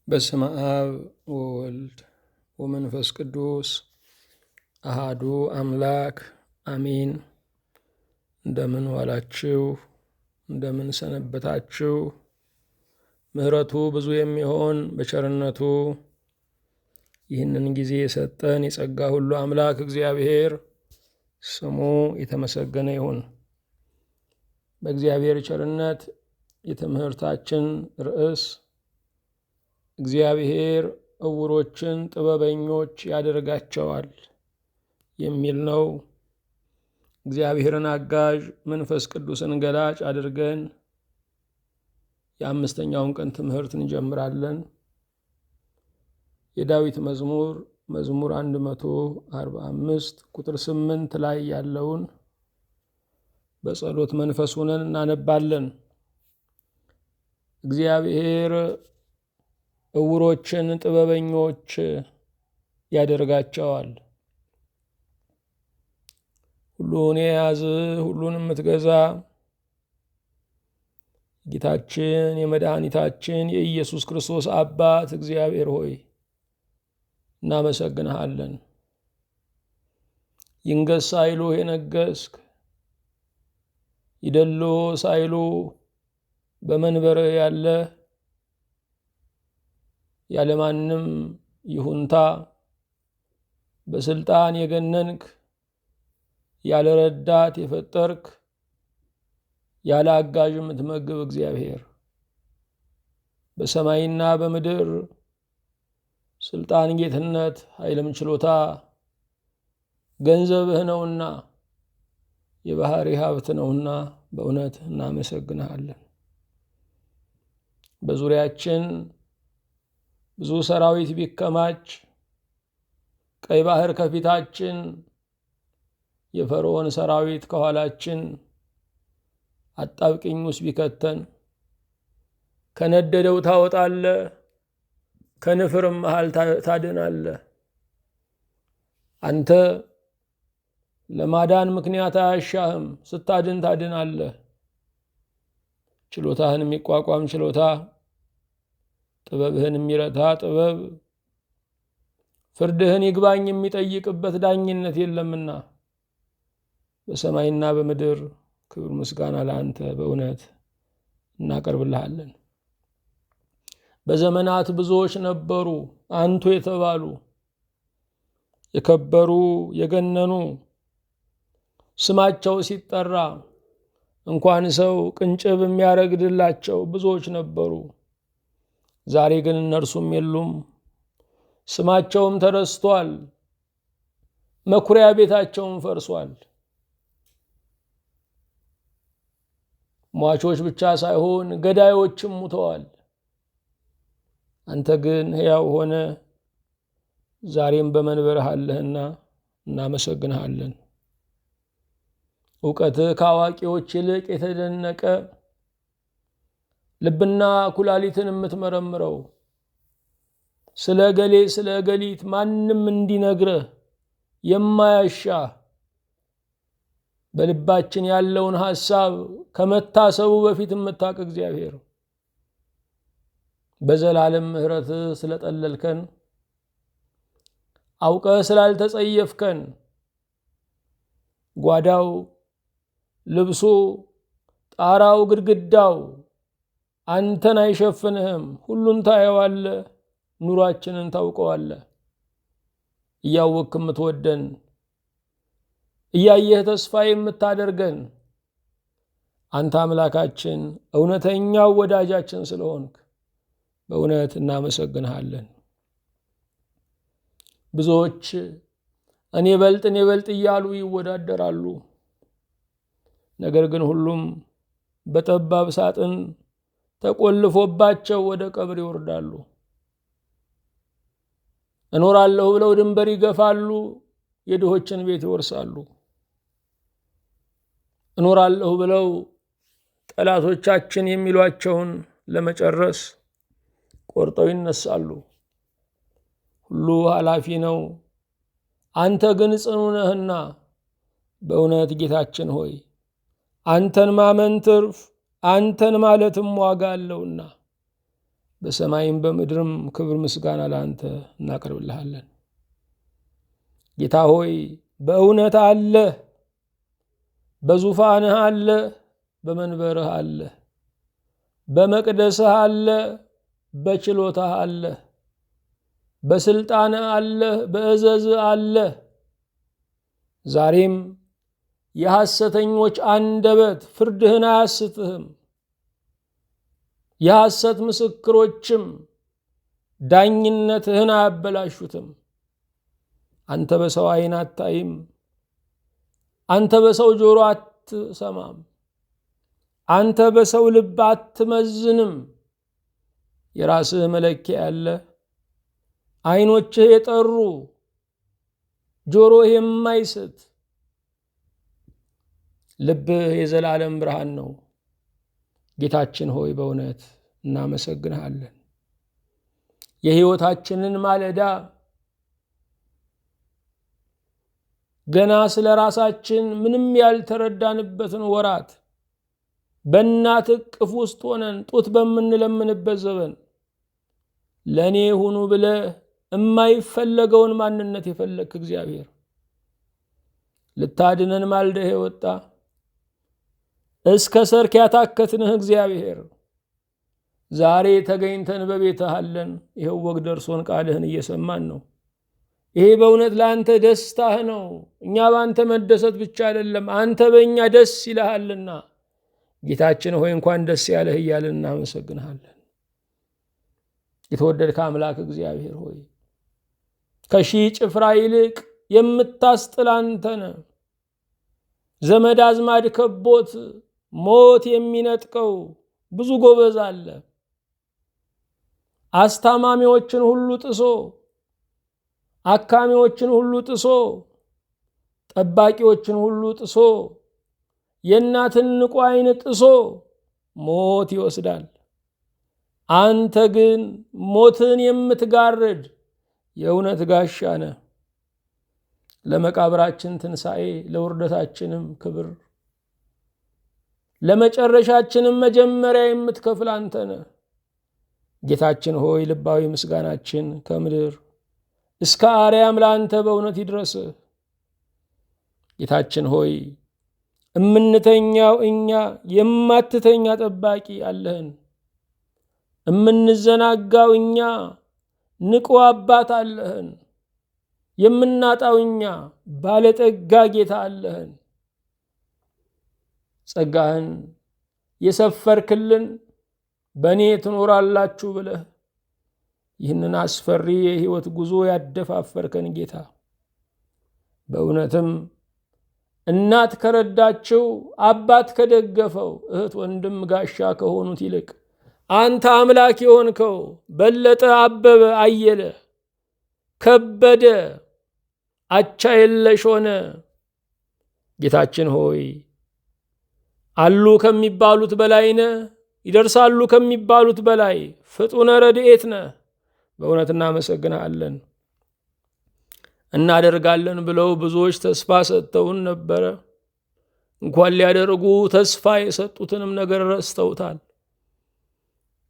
በስመ አብ ወወልድ ወመንፈስ ቅዱስ አሃዱ አምላክ አሜን። እንደምን ዋላችሁ? እንደምን ሰነበታችሁ? ምሕረቱ ብዙ የሚሆን በቸርነቱ ይህንን ጊዜ የሰጠን የጸጋ ሁሉ አምላክ እግዚአብሔር ስሙ የተመሰገነ ይሁን። በእግዚአብሔር ቸርነት የትምህርታችን ርዕስ እግዚአብሔር ዕውሮችን ጥበበኞች ያደርጋቸዋል የሚል ነው። እግዚአብሔርን አጋዥ መንፈስ ቅዱስን ገላጭ አድርገን የአምስተኛውን ቀን ትምህርት እንጀምራለን። የዳዊት መዝሙር 145 ቁጥር 8 ላይ ያለውን በጸሎት መንፈስ ሆነን እናነባለን። እግዚአብሔር ዕውሮችን ጥበበኞች ያደርጋቸዋል። ሁሉን የያዝ ሁሉን የምትገዛ ጌታችን የመድኃኒታችን የኢየሱስ ክርስቶስ አባት እግዚአብሔር ሆይ እናመሰግንሃለን። ይንገስ ሳይሉ የነገስክ፣ ይደሎ ሳይሉ በመንበርህ ያለ ያለማንም ይሁንታ በስልጣን የገነንክ፣ ያለ ረዳት የፈጠርክ፣ ያለ አጋዥ የምትመግብ እግዚአብሔር በሰማይና በምድር ስልጣን፣ ጌትነት፣ ኃይልም ችሎታ ገንዘብህ ነውና የባህሪ ሀብት ነውና በእውነት እናመሰግንሃለን። በዙሪያችን ብዙ ሰራዊት ቢከማች፣ ቀይ ባህር ከፊታችን፣ የፈርዖን ሰራዊት ከኋላችን አጣብቂኝ ውስጥ ቢከተን ከነደደው ታወጣለ፣ ከንፍርም መሃል ታድናለ። አንተ ለማዳን ምክንያት አያሻህም፣ ስታድን ታድናለ። ችሎታህን የሚቋቋም ችሎታ፣ ጥበብህን የሚረታ ጥበብ፣ ፍርድህን ይግባኝ የሚጠይቅበት ዳኝነት የለምና በሰማይና በምድር ክብር ምስጋና ለአንተ በእውነት እናቀርብልሃለን። በዘመናት ብዙዎች ነበሩ አንቱ የተባሉ የከበሩ የገነኑ፣ ስማቸው ሲጠራ እንኳን ሰው ቅንጭብ የሚያረግድላቸው ብዙዎች ነበሩ። ዛሬ ግን እነርሱም የሉም፣ ስማቸውም ተረስቷል፣ መኩሪያ ቤታቸውም ፈርሷል። ሟቾች ብቻ ሳይሆን ገዳዮችም ሙተዋል። አንተ ግን ሕያው ሆነ ዛሬም በመንበርህ አለህና እናመሰግንሃለን። ዕውቀትህ ከአዋቂዎች ይልቅ የተደነቀ፣ ልብና ኩላሊትን የምትመረምረው፣ ስለ ገሌ ስለ ገሊት ማንም እንዲነግርህ የማያሻህ፣ በልባችን ያለውን ሐሳብ ከመታሰቡ በፊት የምታውቅ እግዚአብሔር በዘላለም ምሕረትህ ስለጠለልከን፣ አውቀህ ስላልተጸየፍከን፣ ጓዳው፣ ልብሱ፣ ጣራው፣ ግድግዳው አንተን አይሸፍንህም። ሁሉን ታየዋለህ፣ ኑሯችንን ታውቀዋለህ። እያወቅክ የምትወደን፣ እያየህ ተስፋ የምታደርገን አንተ አምላካችን እውነተኛው ወዳጃችን ስለሆንክ በእውነት እናመሰግንሃለን። ብዙዎች እኔ በልጥ እያሉ ይወዳደራሉ። ነገር ግን ሁሉም በጠባብ ሳጥን ተቆልፎባቸው ወደ ቀብር ይወርዳሉ። እኖራለሁ ብለው ድንበር ይገፋሉ፣ የድሆችን ቤት ይወርሳሉ። እኖራለሁ ብለው ጠላቶቻችን የሚሏቸውን ለመጨረስ ቆርጠው ይነሳሉ። ሁሉ ኃላፊ ነው፣ አንተ ግን ጽኑ ነህና በእውነት ጌታችን ሆይ አንተን ማመን ትርፍ፣ አንተን ማለትም ዋጋ አለውና በሰማይም በምድርም ክብር ምስጋና ለአንተ እናቀርብልሃለን። ጌታ ሆይ በእውነት አለ፣ በዙፋንህ አለ፣ በመንበርህ አለ፣ በመቅደስህ አለ፣ በችሎታህ አለ፣ በስልጣንህ አለ፣ በእዘዝህ አለ። ዛሬም የሐሰተኞች አንደበት ፍርድህን አያስትህም፣ የሐሰት ምስክሮችም ዳኝነትህን አያበላሹትም። አንተ በሰው ዓይን አታይም፣ አንተ በሰው ጆሮ አትሰማም፣ አንተ በሰው ልብ አትመዝንም። የራስህ መለኪያ ያለ፣ ዓይኖችህ የጠሩ፣ ጆሮህ የማይስት፣ ልብህ የዘላለም ብርሃን ነው። ጌታችን ሆይ በእውነት እናመሰግንሃለን። የሕይወታችንን ማለዳ ገና ስለ ራሳችን ምንም ያልተረዳንበትን ወራት በእናት እቅፍ ውስጥ ሆነን ጡት በምንለምንበት ዘመን ለእኔ ሁኑ ብለህ የማይፈለገውን ማንነት የፈለግክ እግዚአብሔር፣ ልታድነን ማልደህ የወጣ እስከ ሰርክ ያታከትንህ እግዚአብሔር፣ ዛሬ ተገኝተን በቤትህ አለን። ይኸው ወግ ደርሶን ቃልህን እየሰማን ነው። ይሄ በእውነት ለአንተ ደስታህ ነው። እኛ በአንተ መደሰት ብቻ አይደለም፣ አንተ በእኛ ደስ ይልሃልና ጌታችን ሆይ እንኳን ደስ ያለህ እያልን እናመሰግንሃለን። የተወደድከ አምላክ እግዚአብሔር ሆይ ከሺህ ጭፍራ ይልቅ የምታስጥል አንተ ነህ። ዘመድ አዝማድ ከቦት ሞት የሚነጥቀው ብዙ ጎበዝ አለ። አስታማሚዎችን ሁሉ ጥሶ፣ አካሚዎችን ሁሉ ጥሶ፣ ጠባቂዎችን ሁሉ ጥሶ፣ የእናትን ንቁ ዓይን ጥሶ ሞት ይወስዳል። አንተ ግን ሞትን የምትጋርድ የእውነት ጋሻ ነህ። ለመቃብራችን ትንሣኤ፣ ለውርደታችንም ክብር፣ ለመጨረሻችንም መጀመሪያ የምትከፍል አንተ ነህ። ጌታችን ሆይ ልባዊ ምስጋናችን ከምድር እስከ አርያም ለአንተ በእውነት ይድረስህ። ጌታችን ሆይ እምንተኛው እኛ የማትተኛ ጠባቂ አለህን። እምንዘናጋው እኛ ንቁ አባት አለህን። የምናጣው እኛ ባለጠጋ ጌታ አለህን። ጸጋህን የሰፈርክልን በእኔ ትኖራላችሁ ብለህ ይህንን አስፈሪ የሕይወት ጉዞ ያደፋፈርከን ጌታ፣ በእውነትም እናት ከረዳችው፣ አባት ከደገፈው፣ እህት ወንድም ጋሻ ከሆኑት ይልቅ አንተ አምላክ የሆንከው በለጠ፣ አበበ፣ አየለ፣ ከበደ፣ አቻ የለሽ ሆነ። ጌታችን ሆይ አሉ ከሚባሉት በላይ ነህ፣ ይደርሳሉ ከሚባሉት በላይ ፍጡነ ረድኤት ነህ። በእውነት እናመሰግንሃለን። እናደርጋለን ብለው ብዙዎች ተስፋ ሰጥተውን ነበረ። እንኳን ሊያደርጉ ተስፋ የሰጡትንም ነገር ረስተውታል።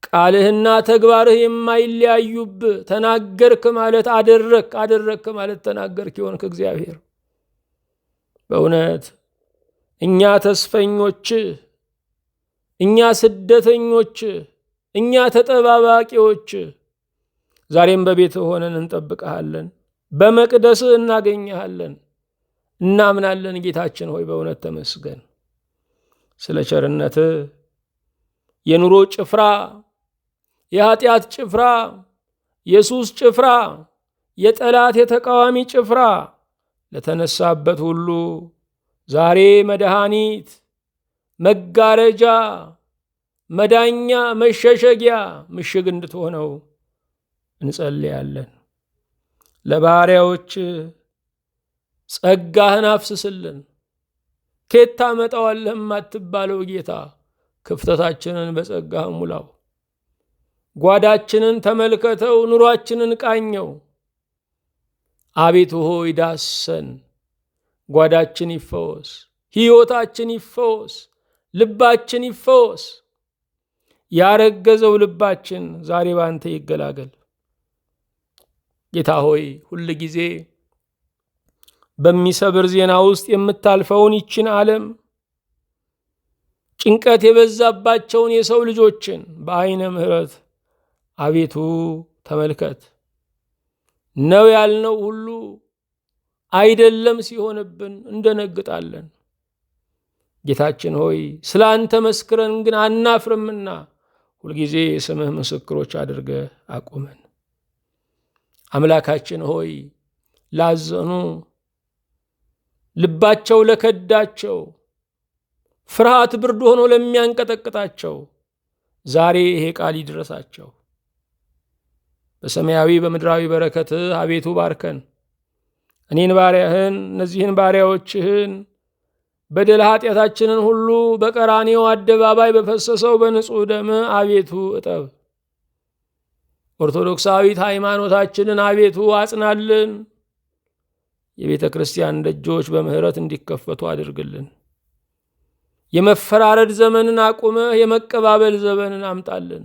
ቃልህና ተግባርህ የማይለያዩብህ፣ ተናገርክ ማለት አደረክ፣ አደረክ ማለት ተናገርክ የሆንክ እግዚአብሔር፣ በእውነት እኛ ተስፈኞች፣ እኛ ስደተኞች፣ እኛ ተጠባባቂዎች ዛሬም በቤትህ ሆነን እንጠብቀሃለን፣ በመቅደስህ እናገኘሃለን፣ እናምናለን። ጌታችን ሆይ በእውነት ተመስገን ስለ ቸርነትህ። የኑሮ ጭፍራ፣ የኃጢአት ጭፍራ፣ የሱስ ጭፍራ፣ የጠላት የተቃዋሚ ጭፍራ ለተነሳበት ሁሉ ዛሬ መድኃኒት፣ መጋረጃ፣ መዳኛ፣ መሸሸጊያ፣ ምሽግ እንድትሆነው እንጸልያለን። ለባሪያዎች ጸጋህን አፍስስልን። ከየት ታመጣዋለህ የማትባለው ጌታ ክፍተታችንን በጸጋህ ሙላው። ጓዳችንን ተመልከተው፣ ኑሯችንን ቃኘው። አቤቱ ሆይ ዳሰን። ጓዳችን ይፈወስ፣ ሕይወታችን ይፈወስ፣ ልባችን ይፈወስ። ያረገዘው ልባችን ዛሬ ባንተ ይገላገል። ጌታ ሆይ ሁል ጊዜ በሚሰብር ዜና ውስጥ የምታልፈውን ይችን ዓለም ጭንቀት የበዛባቸውን የሰው ልጆችን በዓይነ ምሕረት አቤቱ ተመልከት። ነው ያልነው ሁሉ አይደለም ሲሆንብን እንደነግጣለን። ጌታችን ሆይ ስለ አንተ መስክረን ግን አናፍርምና ሁልጊዜ የስምህ ምስክሮች አድርገህ አቁመን። አምላካችን ሆይ ላዘኑ፣ ልባቸው ለከዳቸው፣ ፍርሃት ብርድ ሆኖ ለሚያንቀጠቅጣቸው ዛሬ ይሄ ቃል ይድረሳቸው። በሰማያዊ በምድራዊ በረከትህ አቤቱ ባርከን። እኔን ባሪያህን፣ እነዚህን ባሪያዎችህን በደል ኃጢአታችንን ሁሉ በቀራንዮ አደባባይ በፈሰሰው በንጹሕ ደምህ አቤቱ እጠብ። ኦርቶዶክሳዊት ሃይማኖታችንን አቤቱ አጽናልን። የቤተ ክርስቲያን ደጆች በምሕረት እንዲከፈቱ አድርግልን። የመፈራረድ ዘመንን አቁመህ የመቀባበል ዘመንን አምጣልን።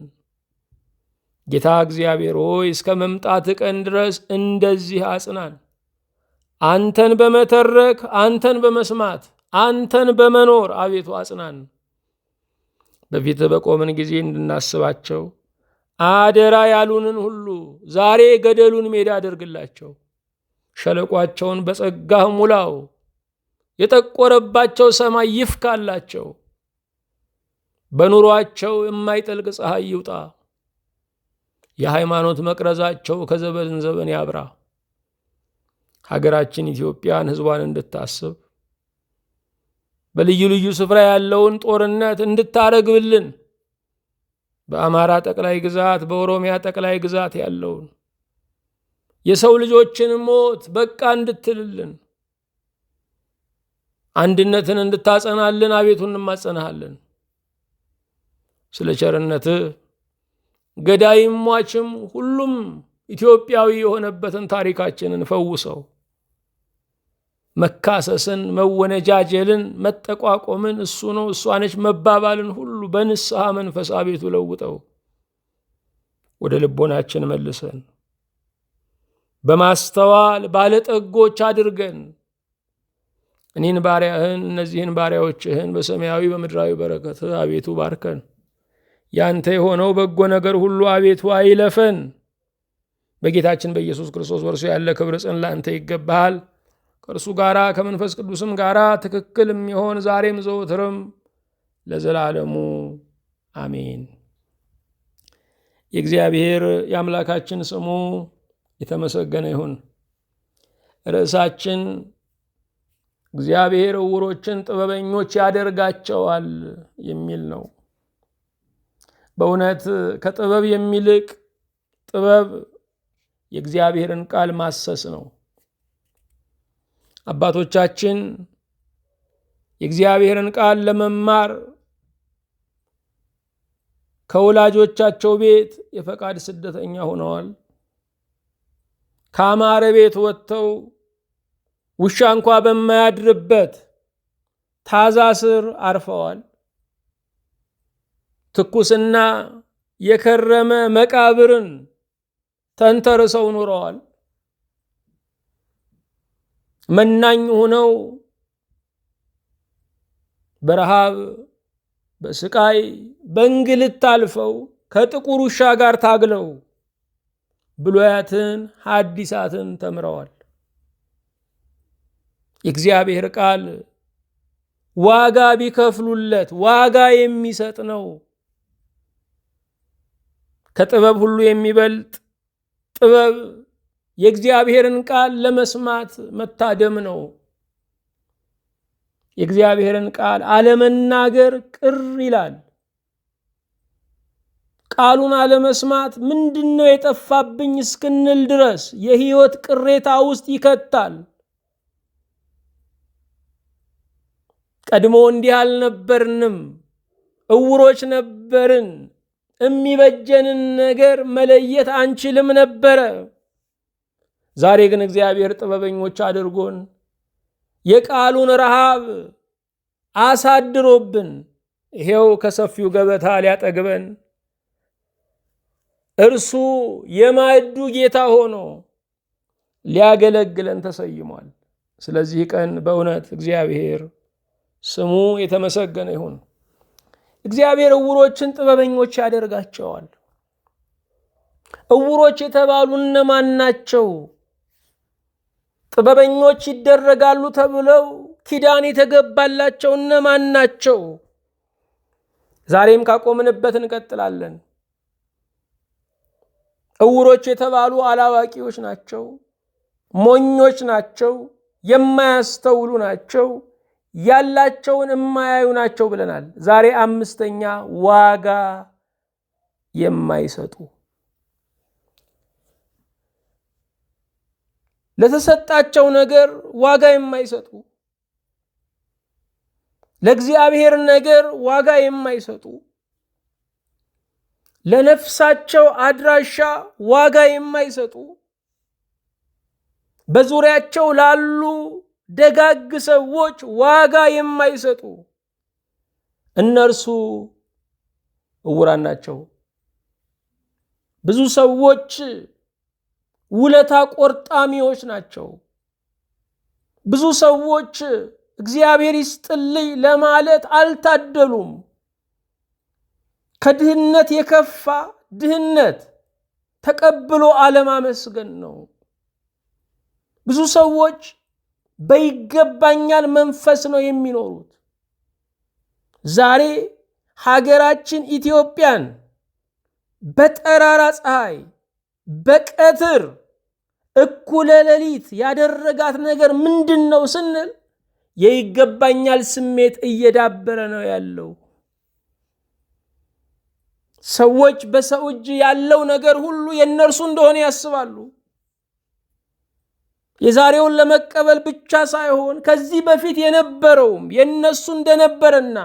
ጌታ እግዚአብሔር ሆይ እስከ መምጣት ቀን ድረስ እንደዚህ አጽናን። አንተን በመተረክ አንተን በመስማት አንተን በመኖር አቤቱ አጽናን። በፊትህ በቆምን ጊዜ እንድናስባቸው አደራ ያሉንን ሁሉ ዛሬ ገደሉን ሜዳ አድርግላቸው። ሸለቋቸውን በጸጋህ ሙላው። የጠቆረባቸው ሰማይ ይፍካላቸው። በኑሯቸው የማይጠልቅ ፀሐይ ይውጣ። የሃይማኖት መቅረዛቸው ከዘመን ዘመን ያብራ። ሀገራችን ኢትዮጵያን ሕዝቧን እንድታስብ በልዩ ልዩ ስፍራ ያለውን ጦርነት እንድታረግብልን፣ በአማራ ጠቅላይ ግዛት፣ በኦሮሚያ ጠቅላይ ግዛት ያለውን የሰው ልጆችን ሞት በቃ እንድትልልን፣ አንድነትን እንድታጸናልን አቤቱ እንማጸናሃለን። ስለ ቸርነትህ ገዳይም ሟችም ሁሉም ኢትዮጵያዊ የሆነበትን ታሪካችንን ፈውሰው። መካሰስን፣ መወነጃጀልን፣ መጠቋቆምን እሱ ነው እሷ ነች መባባልን ሁሉ በንስሐ መንፈስ አቤቱ ለውጠው። ወደ ልቦናችን መልሰን በማስተዋል ባለጠጎች አድርገን እኔን ባሪያህን እነዚህን ባሪያዎችህን በሰማያዊ በምድራዊ በረከትህ አቤቱ ባርከን። ያንተ የሆነው በጎ ነገር ሁሉ አቤቱ አይለፈን። በጌታችን በኢየሱስ ክርስቶስ በእርሱ ያለ ክብር ጽን ለአንተ ይገባሃል። ከእርሱ ጋራ ከመንፈስ ቅዱስም ጋራ ትክክል የሚሆን ዛሬም ዘወትርም ለዘላለሙ አሜን። የእግዚአብሔር የአምላካችን ስሙ የተመሰገነ ይሁን። ርዕሳችን እግዚአብሔር ዕውሮችን ጥበበኞች ያደርጋቸዋል የሚል ነው። በእውነት ከጥበብ የሚልቅ ጥበብ የእግዚአብሔርን ቃል ማሰስ ነው። አባቶቻችን የእግዚአብሔርን ቃል ለመማር ከወላጆቻቸው ቤት የፈቃድ ስደተኛ ሆነዋል። ከአማረ ቤት ወጥተው ውሻ እንኳ በማያድርበት ታዛ ስር አርፈዋል። ትኩስና የከረመ መቃብርን ተንተርሰው ኖረዋል። መናኝ ሆነው በረሃብ በስቃይ በእንግልት አልፈው ከጥቁር ውሻ ጋር ታግለው ብሉያትን ሐዲሳትን ተምረዋል። የእግዚአብሔር ቃል ዋጋ ቢከፍሉለት ዋጋ የሚሰጥ ነው። ከጥበብ ሁሉ የሚበልጥ ጥበብ የእግዚአብሔርን ቃል ለመስማት መታደም ነው። የእግዚአብሔርን ቃል አለመናገር ቅር ይላል። ቃሉን አለመስማት ምንድነው የጠፋብኝ እስክንል ድረስ የህይወት ቅሬታ ውስጥ ይከታል። ቀድሞ እንዲህ አልነበርንም፣ ዕውሮች ነበርን፣ የሚበጀንን ነገር መለየት አንችልም ነበረ። ዛሬ ግን እግዚአብሔር ጥበበኞች አድርጎን የቃሉን ረሃብ አሳድሮብን ይሄው ከሰፊው ገበታ ሊያጠግበን እርሱ የማዕዱ ጌታ ሆኖ ሊያገለግለን ተሰይሟል። ስለዚህ ቀን በእውነት እግዚአብሔር ስሙ የተመሰገነ ይሁን። እግዚአብሔር ዕውሮችን ጥበበኞች ያደርጋቸዋል። ዕውሮች የተባሉ እነማን ናቸው? ጥበበኞች ይደረጋሉ ተብለው ኪዳን የተገባላቸው እነማን ናቸው? ዛሬም ካቆምንበት እንቀጥላለን። ዕውሮች የተባሉ አላዋቂዎች ናቸው፣ ሞኞች ናቸው፣ የማያስተውሉ ናቸው፣ ያላቸውን የማያዩ ናቸው ብለናል። ዛሬ አምስተኛ ዋጋ የማይሰጡ፣ ለተሰጣቸው ነገር ዋጋ የማይሰጡ፣ ለእግዚአብሔር ነገር ዋጋ የማይሰጡ፣ ለነፍሳቸው አድራሻ ዋጋ የማይሰጡ፣ በዙሪያቸው ላሉ ደጋግ ሰዎች ዋጋ የማይሰጡ እነርሱ ዕውራን ናቸው። ብዙ ሰዎች ውለታ ቆርጣሚዎች ናቸው። ብዙ ሰዎች እግዚአብሔር ይስጥልኝ ለማለት አልታደሉም። ከድህነት የከፋ ድህነት ተቀብሎ አለማመስገን ነው። ብዙ ሰዎች በይገባኛል መንፈስ ነው የሚኖሩት። ዛሬ ሀገራችን ኢትዮጵያን በጠራራ ፀሐይ በቀትር እኩለ ሌሊት ያደረጋት ነገር ምንድን ነው ስንል የይገባኛል ስሜት እየዳበረ ነው ያለው። ሰዎች በሰው እጅ ያለው ነገር ሁሉ የነርሱ እንደሆነ ያስባሉ። የዛሬውን ለመቀበል ብቻ ሳይሆን ከዚህ በፊት የነበረውም የነሱ እንደነበረና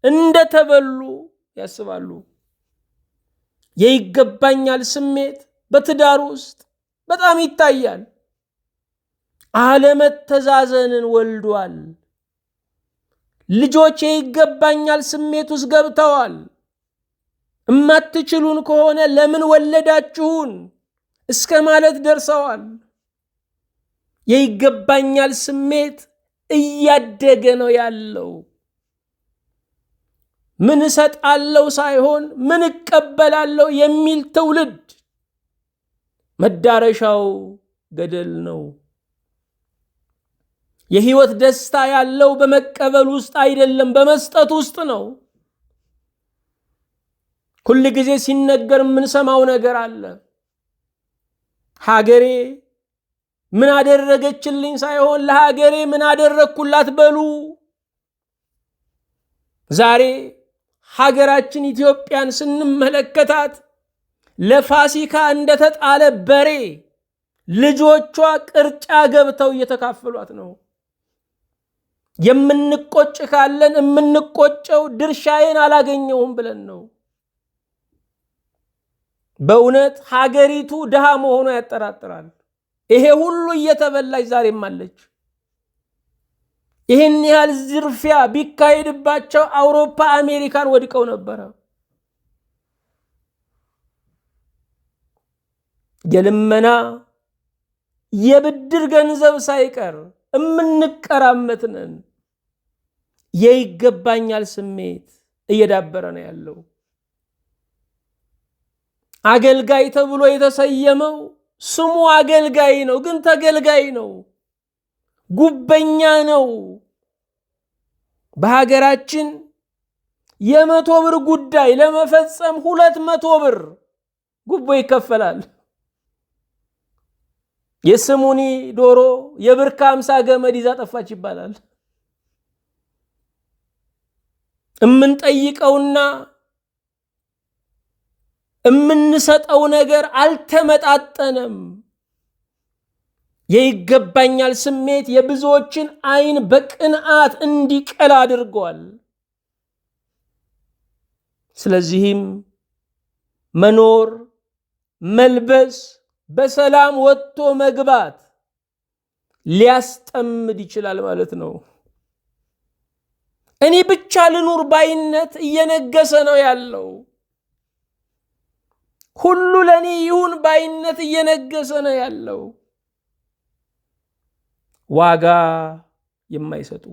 እንደተበሉ ያስባሉ። የይገባኛል ስሜት በትዳር ውስጥ በጣም ይታያል። አለመተዛዘንን ወልዷል። ልጆች የይገባኛል ስሜት ውስጥ ገብተዋል። እማትችሉን ከሆነ ለምን ወለዳችሁን እስከ ማለት ደርሰዋል። የይገባኛል ስሜት እያደገ ነው ያለው። ምን እሰጣለሁ ሳይሆን ምን እቀበላለሁ የሚል ትውልድ መዳረሻው ገደል ነው። የህይወት ደስታ ያለው በመቀበል ውስጥ አይደለም፣ በመስጠት ውስጥ ነው። ሁል ጊዜ ሲነገር የምንሰማው ነገር አለ። ሀገሬ ምን አደረገችልኝ ሳይሆን ለሀገሬ ምን አደረግኩላት በሉ። ዛሬ ሀገራችን ኢትዮጵያን ስንመለከታት ለፋሲካ እንደተጣለ በሬ ልጆቿ ቅርጫ ገብተው እየተካፈሏት ነው። የምንቆጭ ካለን የምንቆጨው ድርሻዬን አላገኘውም ብለን ነው። በእውነት ሀገሪቱ ድሃ መሆኗ ያጠራጥራል። ይሄ ሁሉ እየተበላች ዛሬም አለች። ይህን ያህል ዝርፊያ ቢካሄድባቸው አውሮፓ አሜሪካን ወድቀው ነበረ። የልመና የብድር ገንዘብ ሳይቀር እምንቀራመት ነን። የይገባኛል ስሜት እየዳበረ ነው ያለው። አገልጋይ ተብሎ የተሰየመው ስሙ አገልጋይ ነው፣ ግን ተገልጋይ ነው፣ ጉበኛ ነው። በሀገራችን የ100 ብር ጉዳይ ለመፈጸም 200 ብር ጉቦ ይከፈላል። የስሙኒ ዶሮ የብር 50 ገመድ ይዛ ጠፋች ይባላል። እምንጠይቀውና እምንሰጠው ነገር አልተመጣጠነም። የይገባኛል ስሜት የብዙዎችን አይን በቅንዓት እንዲቀላ አድርጓል። ስለዚህም መኖር፣ መልበስ፣ በሰላም ወጥቶ መግባት ሊያስጠምድ ይችላል ማለት ነው። እኔ ብቻ ልኑር ባይነት እየነገሰ ነው ያለው። ሁሉ ለኔ ይሁን ባይነት እየነገሰ ነው ያለው። ዋጋ የማይሰጡ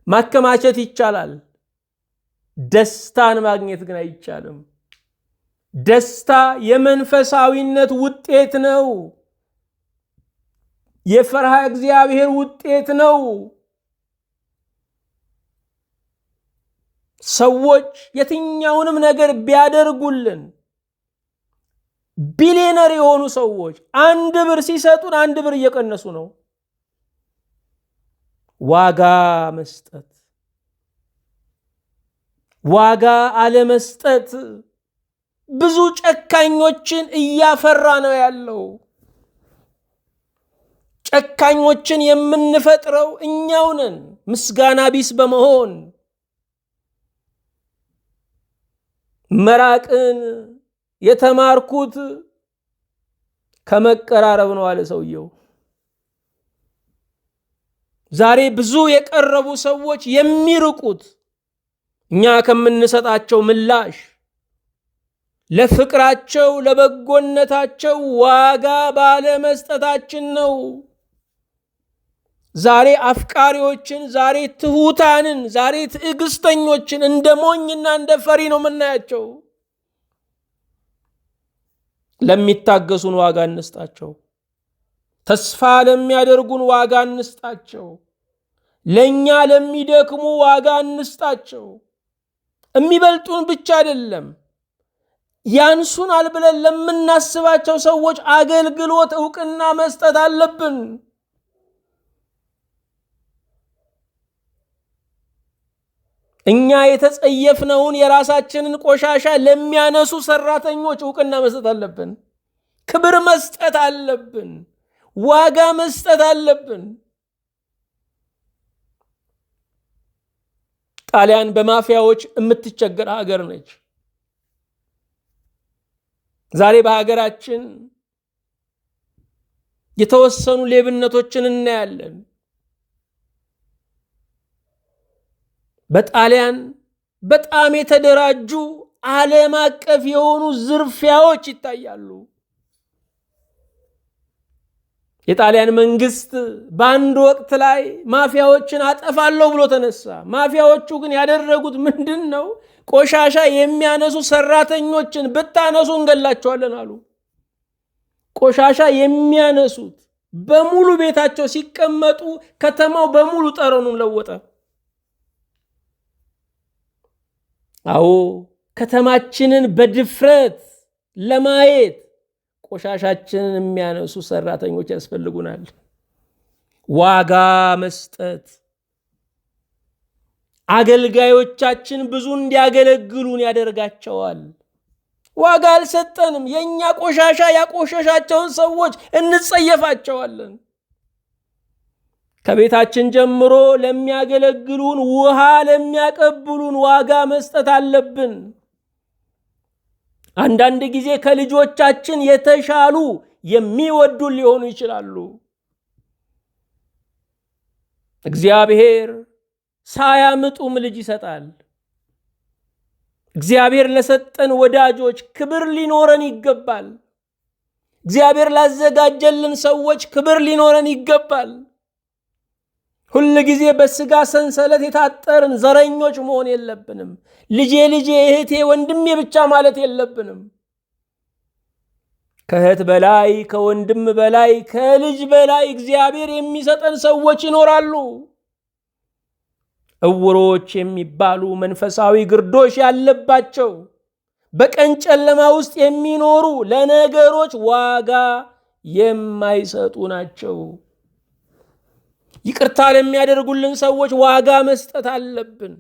ማከማቸት ይቻላል፣ ደስታን ማግኘት ግን አይቻልም። ደስታ የመንፈሳዊነት ውጤት ነው። የፈርሃ እግዚአብሔር ውጤት ነው። ሰዎች የትኛውንም ነገር ቢያደርጉልን፣ ቢሊየነር የሆኑ ሰዎች 1 ብር ሲሰጡን 1 ብር እየቀነሱ ነው። ዋጋ መስጠት፣ ዋጋ አለመስጠት ብዙ ጨካኞችን እያፈራ ነው ያለው። ጨካኞችን የምንፈጥረው እኛው ነን፣ ምስጋና ቢስ በመሆን። መራቅን የተማርኩት ከመቀራረብ ነው አለ ሰውየው። ዛሬ ብዙ የቀረቡ ሰዎች የሚርቁት እኛ ከምንሰጣቸው ምላሽ፣ ለፍቅራቸው ለበጎነታቸው ዋጋ ባለመስጠታችን ነው። ዛሬ አፍቃሪዎችን፣ ዛሬ ትሁታንን፣ ዛሬ ትዕግስተኞችን እንደ ሞኝና እንደ ፈሪ ነው የምናያቸው። ለሚታገሱን ዋጋ እንስጣቸው። ተስፋ ለሚያደርጉን ዋጋ እንስጣቸው። ለኛ ለሚደክሙ ዋጋ እንስጣቸው። የሚበልጡን ብቻ አይደለም፣ ያንሱናል ብለን ለምናስባቸው ሰዎች አገልግሎት ዕውቅና መስጠት አለብን። እኛ የተጸየፍነውን የራሳችንን ቆሻሻ ለሚያነሱ ሰራተኞች ዕውቅና መስጠት አለብን። ክብር መስጠት አለብን። ዋጋ መስጠት አለብን። ጣሊያን በማፊያዎች የምትቸገር ሀገር ነች። ዛሬ በሀገራችን የተወሰኑ ሌብነቶችን እናያለን። በጣሊያን በጣም የተደራጁ ዓለም አቀፍ የሆኑ ዝርፊያዎች ይታያሉ። የጣሊያን መንግስት በአንድ ወቅት ላይ ማፊያዎችን አጠፋለሁ ብሎ ተነሳ። ማፊያዎቹ ግን ያደረጉት ምንድን ነው? ቆሻሻ የሚያነሱ ሰራተኞችን ብታነሱ እንገላቸዋለን አሉ። ቆሻሻ የሚያነሱት በሙሉ ቤታቸው ሲቀመጡ ከተማው በሙሉ ጠረኑን ለወጠ። አዎ፣ ከተማችንን በድፍረት ለማየት ቆሻሻችንን የሚያነሱ ሰራተኞች ያስፈልጉናል። ዋጋ መስጠት፣ አገልጋዮቻችን ብዙ እንዲያገለግሉን ያደርጋቸዋል። ዋጋ አልሰጠንም። የኛ ቆሻሻ ያቆሸሻቸውን ሰዎች እንጸየፋቸዋለን። ከቤታችን ጀምሮ ለሚያገለግሉን፣ ውሃ ለሚያቀብሉን ዋጋ መስጠት አለብን። አንዳንድ ጊዜ ከልጆቻችን የተሻሉ የሚወዱን ሊሆኑ ይችላሉ። እግዚአብሔር ሳያምጡም ልጅ ይሰጣል። እግዚአብሔር ለሰጠን ወዳጆች ክብር ሊኖረን ይገባል። እግዚአብሔር ላዘጋጀልን ሰዎች ክብር ሊኖረን ይገባል። ሁል ጊዜ በስጋ ሰንሰለት የታጠርን ዘረኞች መሆን የለብንም። ልጄ ልጄ፣ እህቴ፣ ወንድሜ ብቻ ማለት የለብንም። ከእህት በላይ፣ ከወንድም በላይ፣ ከልጅ በላይ እግዚአብሔር የሚሰጠን ሰዎች ይኖራሉ። እውሮች የሚባሉ መንፈሳዊ ግርዶሽ ያለባቸው በቀን ጨለማ ውስጥ የሚኖሩ ለነገሮች ዋጋ የማይሰጡ ናቸው። ይቅርታ ለሚያደርጉልን ሰዎች ዋጋ መስጠት አለብን።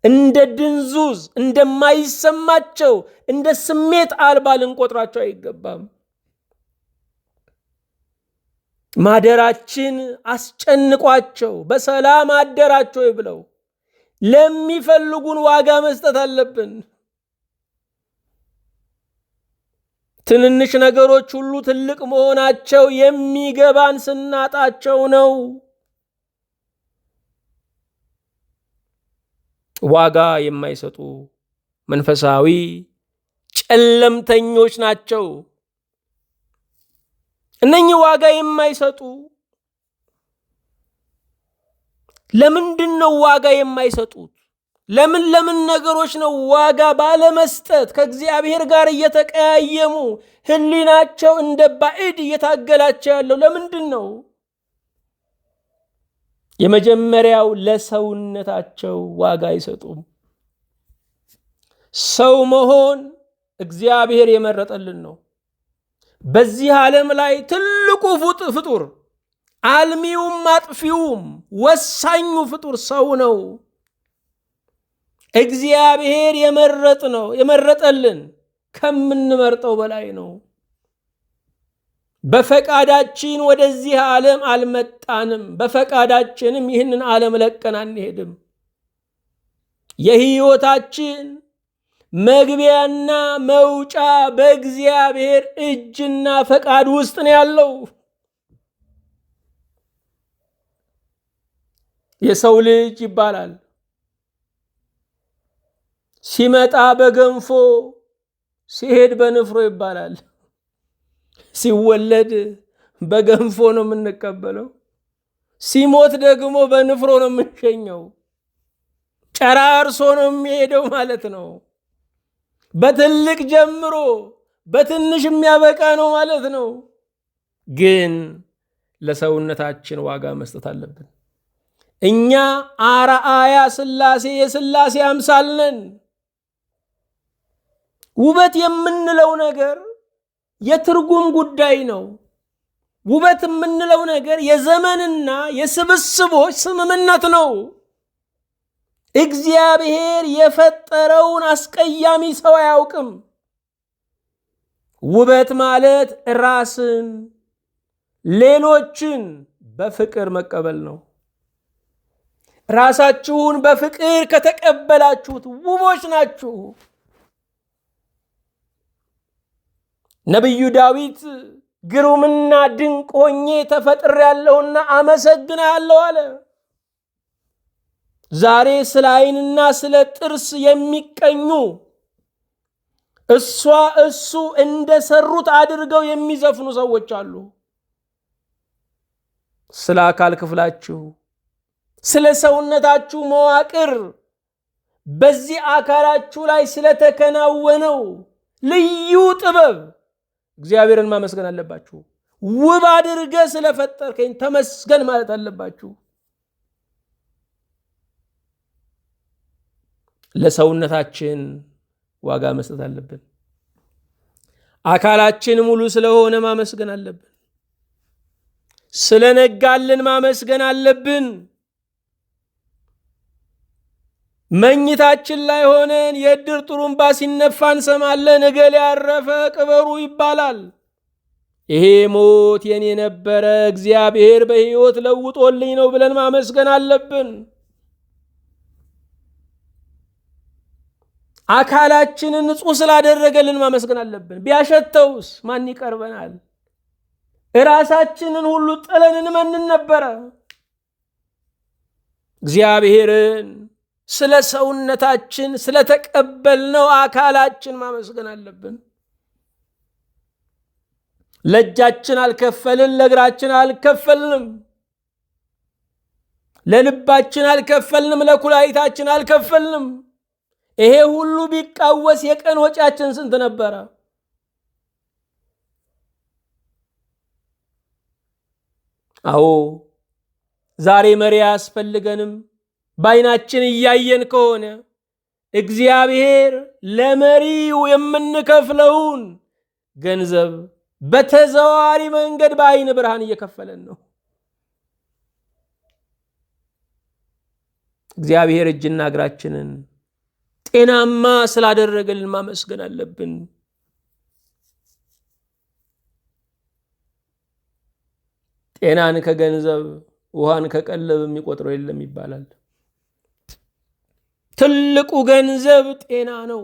እንደ ድንዙዝ፣ እንደማይሰማቸው፣ እንደ ስሜት አልባ ልንቆጥራቸው አይገባም። ማደራችን አስጨንቋቸው በሰላም አደራቸው ብለው ለሚፈልጉን ዋጋ መስጠት አለብን። ትንንሽ ነገሮች ሁሉ ትልቅ መሆናቸው የሚገባን ስናጣቸው ነው። ዋጋ የማይሰጡ መንፈሳዊ ጨለምተኞች ናቸው። እነኚህ ዋጋ የማይሰጡ ለምንድን ነው ዋጋ የማይሰጡት? ለምን ነገሮች ነው ዋጋ ባለመስጠት ከእግዚአብሔር ጋር እየተቀያየሙ ሕሊናቸው እንደ ባዕድ እየታገላቸው ያለው ለምንድን ነው? የመጀመሪያው ለሰውነታቸው ዋጋ አይሰጡም። ሰው መሆን እግዚአብሔር የመረጠልን ነው። በዚህ ዓለም ላይ ትልቁ ፍጡር አልሚውም አጥፊውም ወሳኙ ፍጡር ሰው ነው። እግዚአብሔር የመረጠልን ከምንመርጠው በላይ ነው። በፈቃዳችን ወደዚህ ዓለም አልመጣንም። በፈቃዳችንም ይህንን ዓለም ለቀን አንሄድም። የሕይወታችን መግቢያና መውጫ በእግዚአብሔር እጅና ፈቃድ ውስጥ ነው ያለው። የሰው ልጅ ይባላል ሲመጣ በገንፎ ሲሄድ በንፍሮ ይባላል። ሲወለድ በገንፎ ነው የምንቀበለው፣ ሲሞት ደግሞ በንፍሮ ነው የምንሸኘው። ጨራርሶ ነው የሚሄደው ማለት ነው። በትልቅ ጀምሮ በትንሽ የሚያበቃ ነው ማለት ነው። ግን ለሰውነታችን ዋጋ መስጠት አለብን። እኛ አርአያ ሥላሴ የሥላሴ አምሳል ነን። ውበት የምንለው ነገር የትርጉም ጉዳይ ነው። ውበት የምንለው ነገር የዘመንና የስብስቦች ስምምነት ነው። እግዚአብሔር የፈጠረውን አስቀያሚ ሰው አያውቅም። ውበት ማለት ራስን፣ ሌሎችን በፍቅር መቀበል ነው። ራሳችሁን በፍቅር ከተቀበላችሁት ውቦች ናችሁ። ነቢዩ ዳዊት ግሩምና ድንቅ ሆኜ ተፈጥሬያለሁና አመሰግናለሁ አለ። ዛሬ ስለ ዓይንና ስለ ጥርስ የሚቀኙ እሱ እንደሰሩት አድርገው የሚዘፍኑ ሰዎች አሉ። ስለ አካል ክፍላችሁ፣ ስለ ሰውነታችሁ መዋቅር፣ በዚህ አካላችሁ ላይ ስለተከናወነው ልዩ ጥበብ እግዚአብሔርን ማመስገን አለባችሁ። ውብ አድርገ ስለፈጠርከኝ ተመስገን ማለት አለባችሁ። ለሰውነታችን ዋጋ መስጠት አለብን። አካላችን ሙሉ ስለሆነ ማመስገን አለብን። ስለነጋልን ማመስገን አለብን። መኝታችን ላይ ሆነን የእድር ጥሩምባ ሲነፋ እንሰማለን። እገሌ ያረፈ ቅበሩ ይባላል። ይሄ ሞት የኔ ነበረ፣ እግዚአብሔር በሕይወት ለውጦልኝ ነው ብለን ማመስገን አለብን። አካላችንን ንጹሕ ስላደረገልን ማመስገን አለብን። ቢያሸተውስ ማን ይቀርበናል? ራሳችንን ሁሉ ጥለን እንመንን ነበረ። እግዚአብሔርን ስለ ሰውነታችን ስለተቀበልነው አካላችን ማመስገን አለብን። ለእጃችን አልከፈልን፣ ለእግራችን አልከፈልንም፣ ለልባችን አልከፈልንም፣ ለኩላሊታችን አልከፈልንም። ይሄ ሁሉ ቢቃወስ የቀን ወጪያችን ስንት ነበረ? አዎ ዛሬ መሪ አያስፈልገንም። በዓይናችን እያየን ከሆነ እግዚአብሔር ለመሪው የምንከፍለውን ገንዘብ በተዘዋዋሪ መንገድ በዓይን ብርሃን እየከፈለን ነው። እግዚአብሔር እጅና እግራችንን ጤናማ ስላደረገልን ማመስገን አለብን። ጤናን ከገንዘብ ውሃን ከቀለብ የሚቆጥረው የለም ይባላል። ትልቁ ገንዘብ ጤና ነው።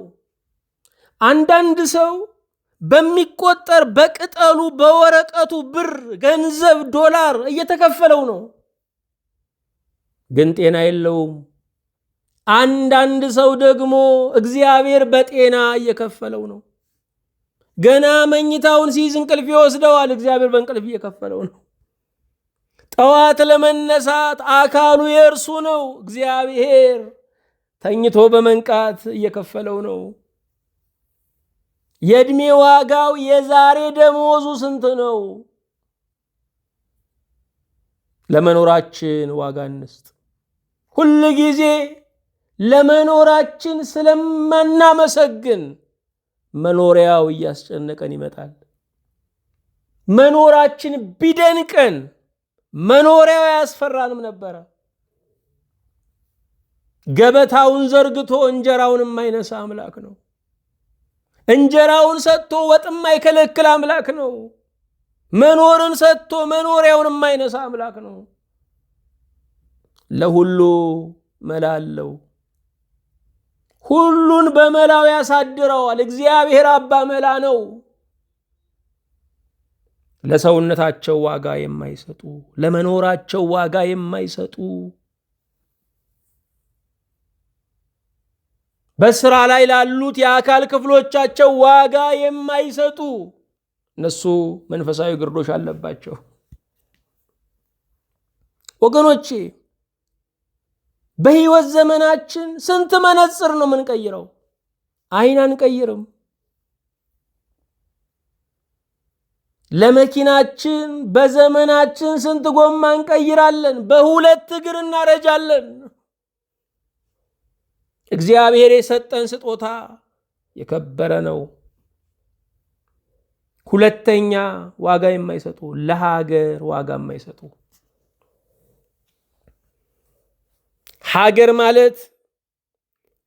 አንዳንድ ሰው በሚቆጠር በቅጠሉ በወረቀቱ ብር፣ ገንዘብ፣ ዶላር እየተከፈለው ነው፣ ግን ጤና የለውም። አንዳንድ ሰው ደግሞ እግዚአብሔር በጤና እየከፈለው ነው። ገና መኝታውን ሲይዝ እንቅልፍ ይወስደዋል። እግዚአብሔር በእንቅልፍ እየከፈለው ነው። ጠዋት ለመነሳት አካሉ የእርሱ ነው። እግዚአብሔር ተኝቶ በመንቃት እየከፈለው ነው። የዕድሜ ዋጋው የዛሬ ደሞዙ ስንት ነው? ለመኖራችን ዋጋ እንስጥ። ሁል ጊዜ ለመኖራችን ስለማናመሰግን መኖሪያው እያስጨነቀን ይመጣል። መኖራችን ቢደንቀን መኖሪያው አያስፈራንም ነበረ። ገበታውን ዘርግቶ እንጀራውን የማይነሳ አምላክ ነው። እንጀራውን ሰጥቶ ወጥ የማይከለክል አምላክ ነው። መኖርን ሰጥቶ መኖሪያውን የማይነሳ አምላክ ነው። ለሁሉ መላ አለው። ሁሉን በመላው ያሳድረዋል። እግዚአብሔር አባ መላ ነው። ለሰውነታቸው ዋጋ የማይሰጡ፣ ለመኖራቸው ዋጋ የማይሰጡ፣ በስራ ላይ ላሉት የአካል ክፍሎቻቸው ዋጋ የማይሰጡ እነሱ መንፈሳዊ ግርዶሽ አለባቸው። ወገኖቼ በሕይወት ዘመናችን ስንት መነጽር ነው የምንቀይረው? አይን አንቀይርም። ለመኪናችን በዘመናችን ስንት ጎማ እንቀይራለን? በሁለት እግር እናረጃለን። እግዚአብሔር የሰጠን ስጦታ የከበረ ነው። ሁለተኛ ዋጋ የማይሰጡ፣ ለሀገር ዋጋ የማይሰጡ። ሀገር ማለት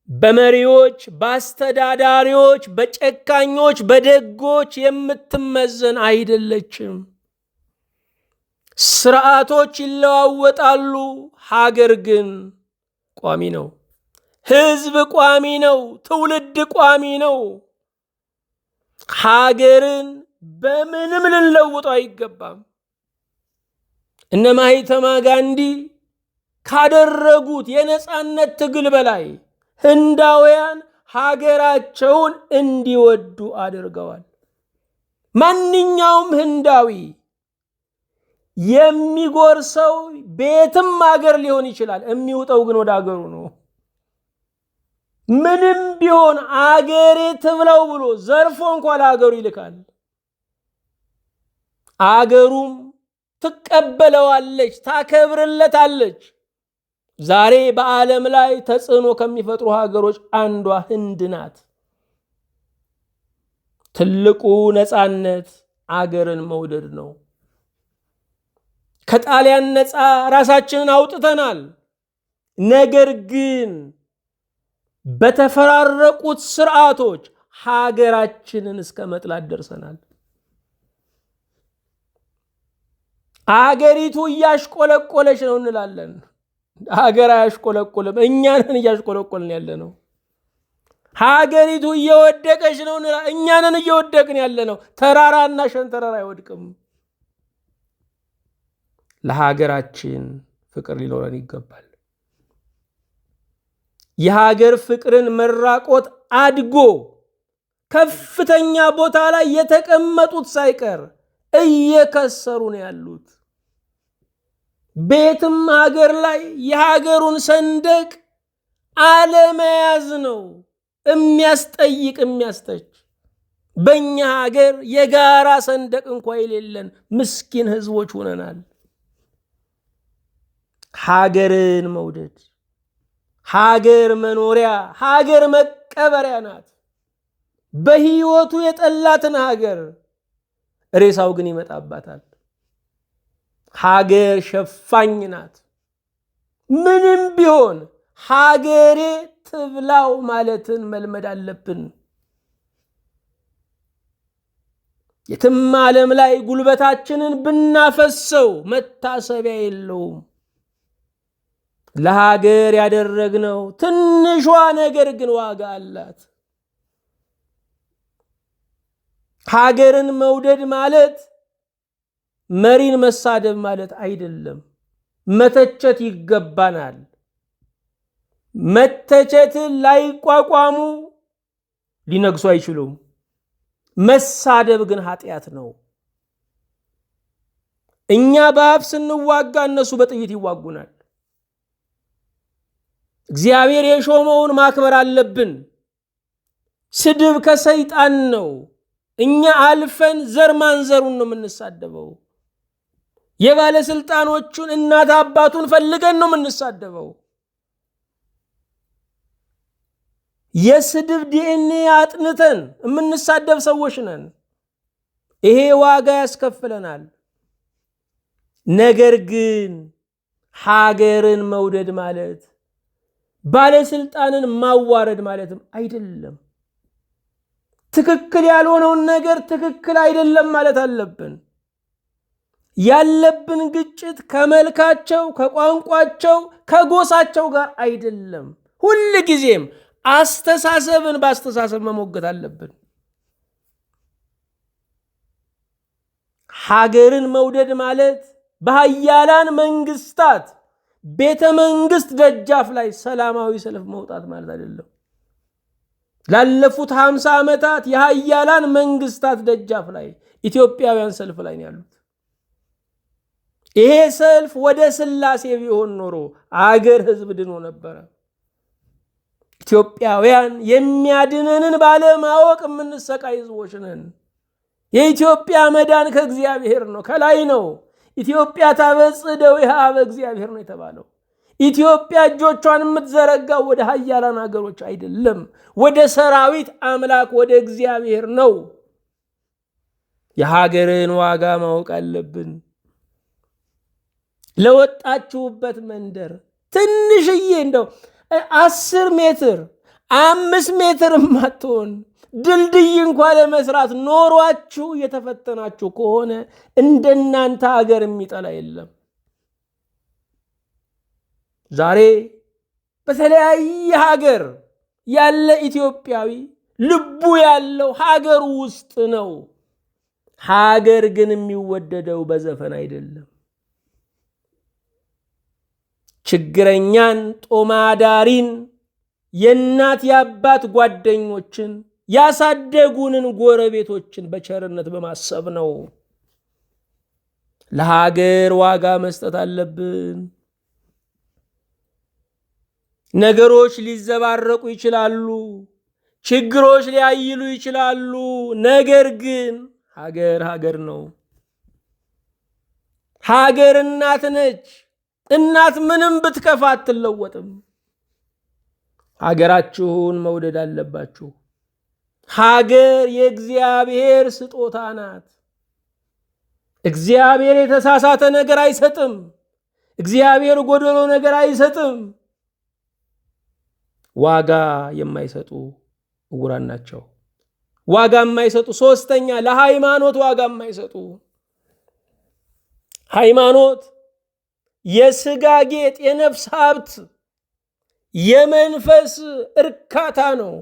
በመሪዎች፣ በአስተዳዳሪዎች፣ በጨካኞች፣ በደጎች የምትመዘን አይደለችም። ስርዓቶች ይለዋወጣሉ፣ ሀገር ግን ቋሚ ነው። ህዝብ ቋሚ ነው። ትውልድ ቋሚ ነው። ሀገርን በምንም ልንለውጠው አይገባም። እነ ማህተማ ጋንዲ ካደረጉት የነጻነት ትግል በላይ ህንዳውያን ሀገራቸውን እንዲወዱ አድርገዋል። ማንኛውም ህንዳዊ የሚጎርሰው ቤትም ሀገር ሊሆን ይችላል። የሚውጠው ግን ወደ ሀገሩ ነው። ምንም ቢሆን አገሬ ትብላው ብሎ ዘርፎ እንኳን ለሀገሩ ይልካል። አገሩም ትቀበለዋለች፣ ታከብርለታለች። ዛሬ በዓለም ላይ ተጽዕኖ ከሚፈጥሩ ሀገሮች አንዷ ህንድ ናት። ትልቁ ነፃነት አገርን መውደድ ነው። ከጣሊያን ነፃ ራሳችንን አውጥተናል። ነገር ግን በተፈራረቁት ስርዓቶች ሀገራችንን እስከ መጥላት ደርሰናል። አገሪቱ እያሽቆለቆለች ነው እንላለን። ሀገር አያሽቆለቆልም፣ እኛንን እያሽቆለቆልን ያለ ነው። ሀገሪቱ እየወደቀች ነው እንላለን፣ እኛንን እየወደቅን ያለ ነው። ተራራና ሸንተረር አይወድቅም። ለሀገራችን ፍቅር ሊኖረን ይገባል። የሀገር ፍቅርን መራቆት አድጎ ከፍተኛ ቦታ ላይ የተቀመጡት ሳይቀር እየከሰሩ ነው ያሉት። ቤትም ሀገር ላይ የሀገሩን ሰንደቅ አለመያዝ ነው የሚያስጠይቅ የሚያስተች። በእኛ ሀገር የጋራ ሰንደቅ እንኳ የሌለን ምስኪን ህዝቦች ሆነናል። ሀገርን መውደድ፣ ሀገር መኖሪያ፣ ሀገር መቀበሪያ ናት። በህይወቱ የጠላትን ሀገር ሬሳው ግን ይመጣባታል። ሀገር ሸፋኝ ናት። ምንም ቢሆን ሀገሬ ትብላው ማለትን መልመድ አለብን። የትም ዓለም ላይ ጉልበታችንን ብናፈሰው መታሰቢያ የለውም። ለሀገር ያደረግነው ትንሿ ነገር ግን ዋጋ አላት። ሀገርን መውደድ ማለት መሪን መሳደብ ማለት አይደለም። መተቸት ይገባናል። መተቸትን ላይቋቋሙ ሊነግሱ አይችሉም። መሳደብ ግን ኃጢአት ነው። እኛ በአፍ ስንዋጋ እነሱ በጥይት ይዋጉናል። እግዚአብሔር የሾመውን ማክበር አለብን። ስድብ ከሰይጣን ነው። እኛ አልፈን ዘር ማንዘሩን ነው የምንሳደበው። የባለስልጣኖቹን እናት አባቱን ፈልገን ነው የምንሳደበው። የስድብ ዲኤንኤ አጥንተን የምንሳደብ ሰዎች ነን። ይሄ ዋጋ ያስከፍለናል። ነገር ግን ሀገርን መውደድ ማለት ባለስልጣንን ማዋረድ ማለትም አይደለም። ትክክል ያልሆነውን ነገር ትክክል አይደለም ማለት አለብን። ያለብን ግጭት ከመልካቸው፣ ከቋንቋቸው፣ ከጎሳቸው ጋር አይደለም። ሁል ጊዜም አስተሳሰብን በአስተሳሰብ መሞገት አለብን። ሀገርን መውደድ ማለት በኃያላን መንግስታት ቤተ መንግስት ደጃፍ ላይ ሰላማዊ ሰልፍ መውጣት ማለት አይደለም። ላለፉት 50 ዓመታት የኃያላን መንግስታት ደጃፍ ላይ ኢትዮጵያውያን ሰልፍ ላይ ነው ያሉት። ይሄ ሰልፍ ወደ ስላሴ ቢሆን ኖሮ አገር ህዝብ ድኖ ነበረ። ኢትዮጵያውያን የሚያድነንን ባለማወቅ የምንሰቃይ ህዝቦች ነን። የኢትዮጵያ መዳን ከእግዚአብሔር ነው፣ ከላይ ነው። ኢትዮጵያ ታበጽሕ እደዊሃ በእግዚአብሔር ነው የተባለው። ኢትዮጵያ እጆቿን የምትዘረጋው ወደ ኃያላን ሀገሮች አይደለም፣ ወደ ሰራዊት አምላክ ወደ እግዚአብሔር ነው። የሀገርን ዋጋ ማወቅ አለብን። ለወጣችሁበት መንደር ትንሽዬ እንደው 10 ሜትር 5 ሜትር ማትሆን ድልድይ እንኳን ለመስራት ኖሯችሁ የተፈተናችሁ ከሆነ እንደናንተ ሀገር የሚጠላ የለም። ዛሬ በተለያየ ሀገር ያለ ኢትዮጵያዊ ልቡ ያለው ሀገር ውስጥ ነው። ሀገር ግን የሚወደደው በዘፈን አይደለም። ችግረኛን፣ ጦማዳሪን፣ የእናት የአባት ጓደኞችን፣ ያሳደጉንን ጎረቤቶችን በቸርነት በማሰብ ነው። ለሀገር ዋጋ መስጠት አለብን። ነገሮች ሊዘባረቁ ይችላሉ፣ ችግሮች ሊያይሉ ይችላሉ። ነገር ግን ሀገር ሀገር ነው። ሀገር እናት ነች። እናት ምንም ብትከፋ አትለወጥም። ሀገራችሁን መውደድ አለባችሁ። ሀገር የእግዚአብሔር ስጦታ ናት። እግዚአብሔር የተሳሳተ ነገር አይሰጥም። እግዚአብሔር ጎደሎ ነገር አይሰጥም። ዋጋ የማይሰጡ ዕውራን ናቸው። ዋጋ የማይሰጡ ሶስተኛ፣ ለሃይማኖት ዋጋ የማይሰጡ። ሃይማኖት የስጋ ጌጥ፣ የነፍስ ሀብት፣ የመንፈስ እርካታ ነው።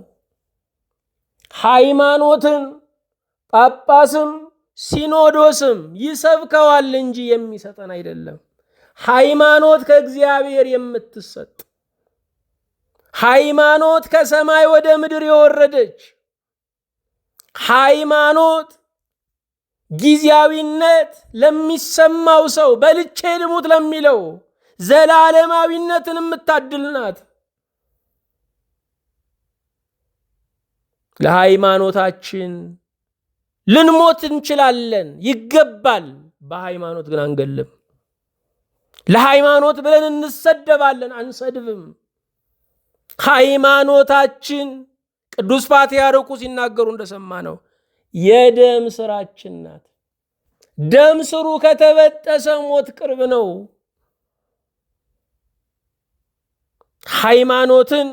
ሃይማኖትን ጳጳስም ሲኖዶስም ይሰብከዋል እንጂ የሚሰጠን አይደለም። ሃይማኖት ከእግዚአብሔር የምትሰጥ፣ ሃይማኖት ከሰማይ ወደ ምድር የወረደች፣ ሃይማኖት ጊዜያዊነት ለሚሰማው ሰው በልቼ ልሙት ለሚለው ዘላለማዊነትን የምታድል ናት። ለሃይማኖታችን ልንሞት እንችላለን፣ ይገባል። በሃይማኖት ግን አንገልም። ለሃይማኖት ብለን እንሰደባለን፣ አንሰድብም። ሃይማኖታችን ቅዱስ ፓትርያርኩ ሲናገሩ እንደሰማ ነው የደም ስራችን ናት። ደም ስሩ ከተበጠሰ ሞት ቅርብ ነው። ሃይማኖትን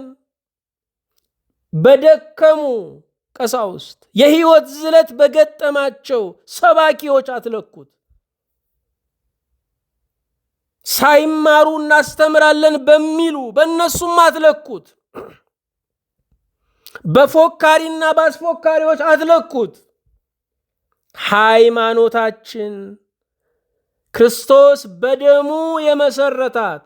በደከሙ ቀሳውስት፣ የህይወት ዝለት በገጠማቸው ሰባኪዎች አትለኩት። ሳይማሩ እናስተምራለን በሚሉ በእነሱም አትለኩት። በፎካሪና በአስፎካሪዎች አትለኩት። ሃይማኖታችን ክርስቶስ በደሙ የመሰረታት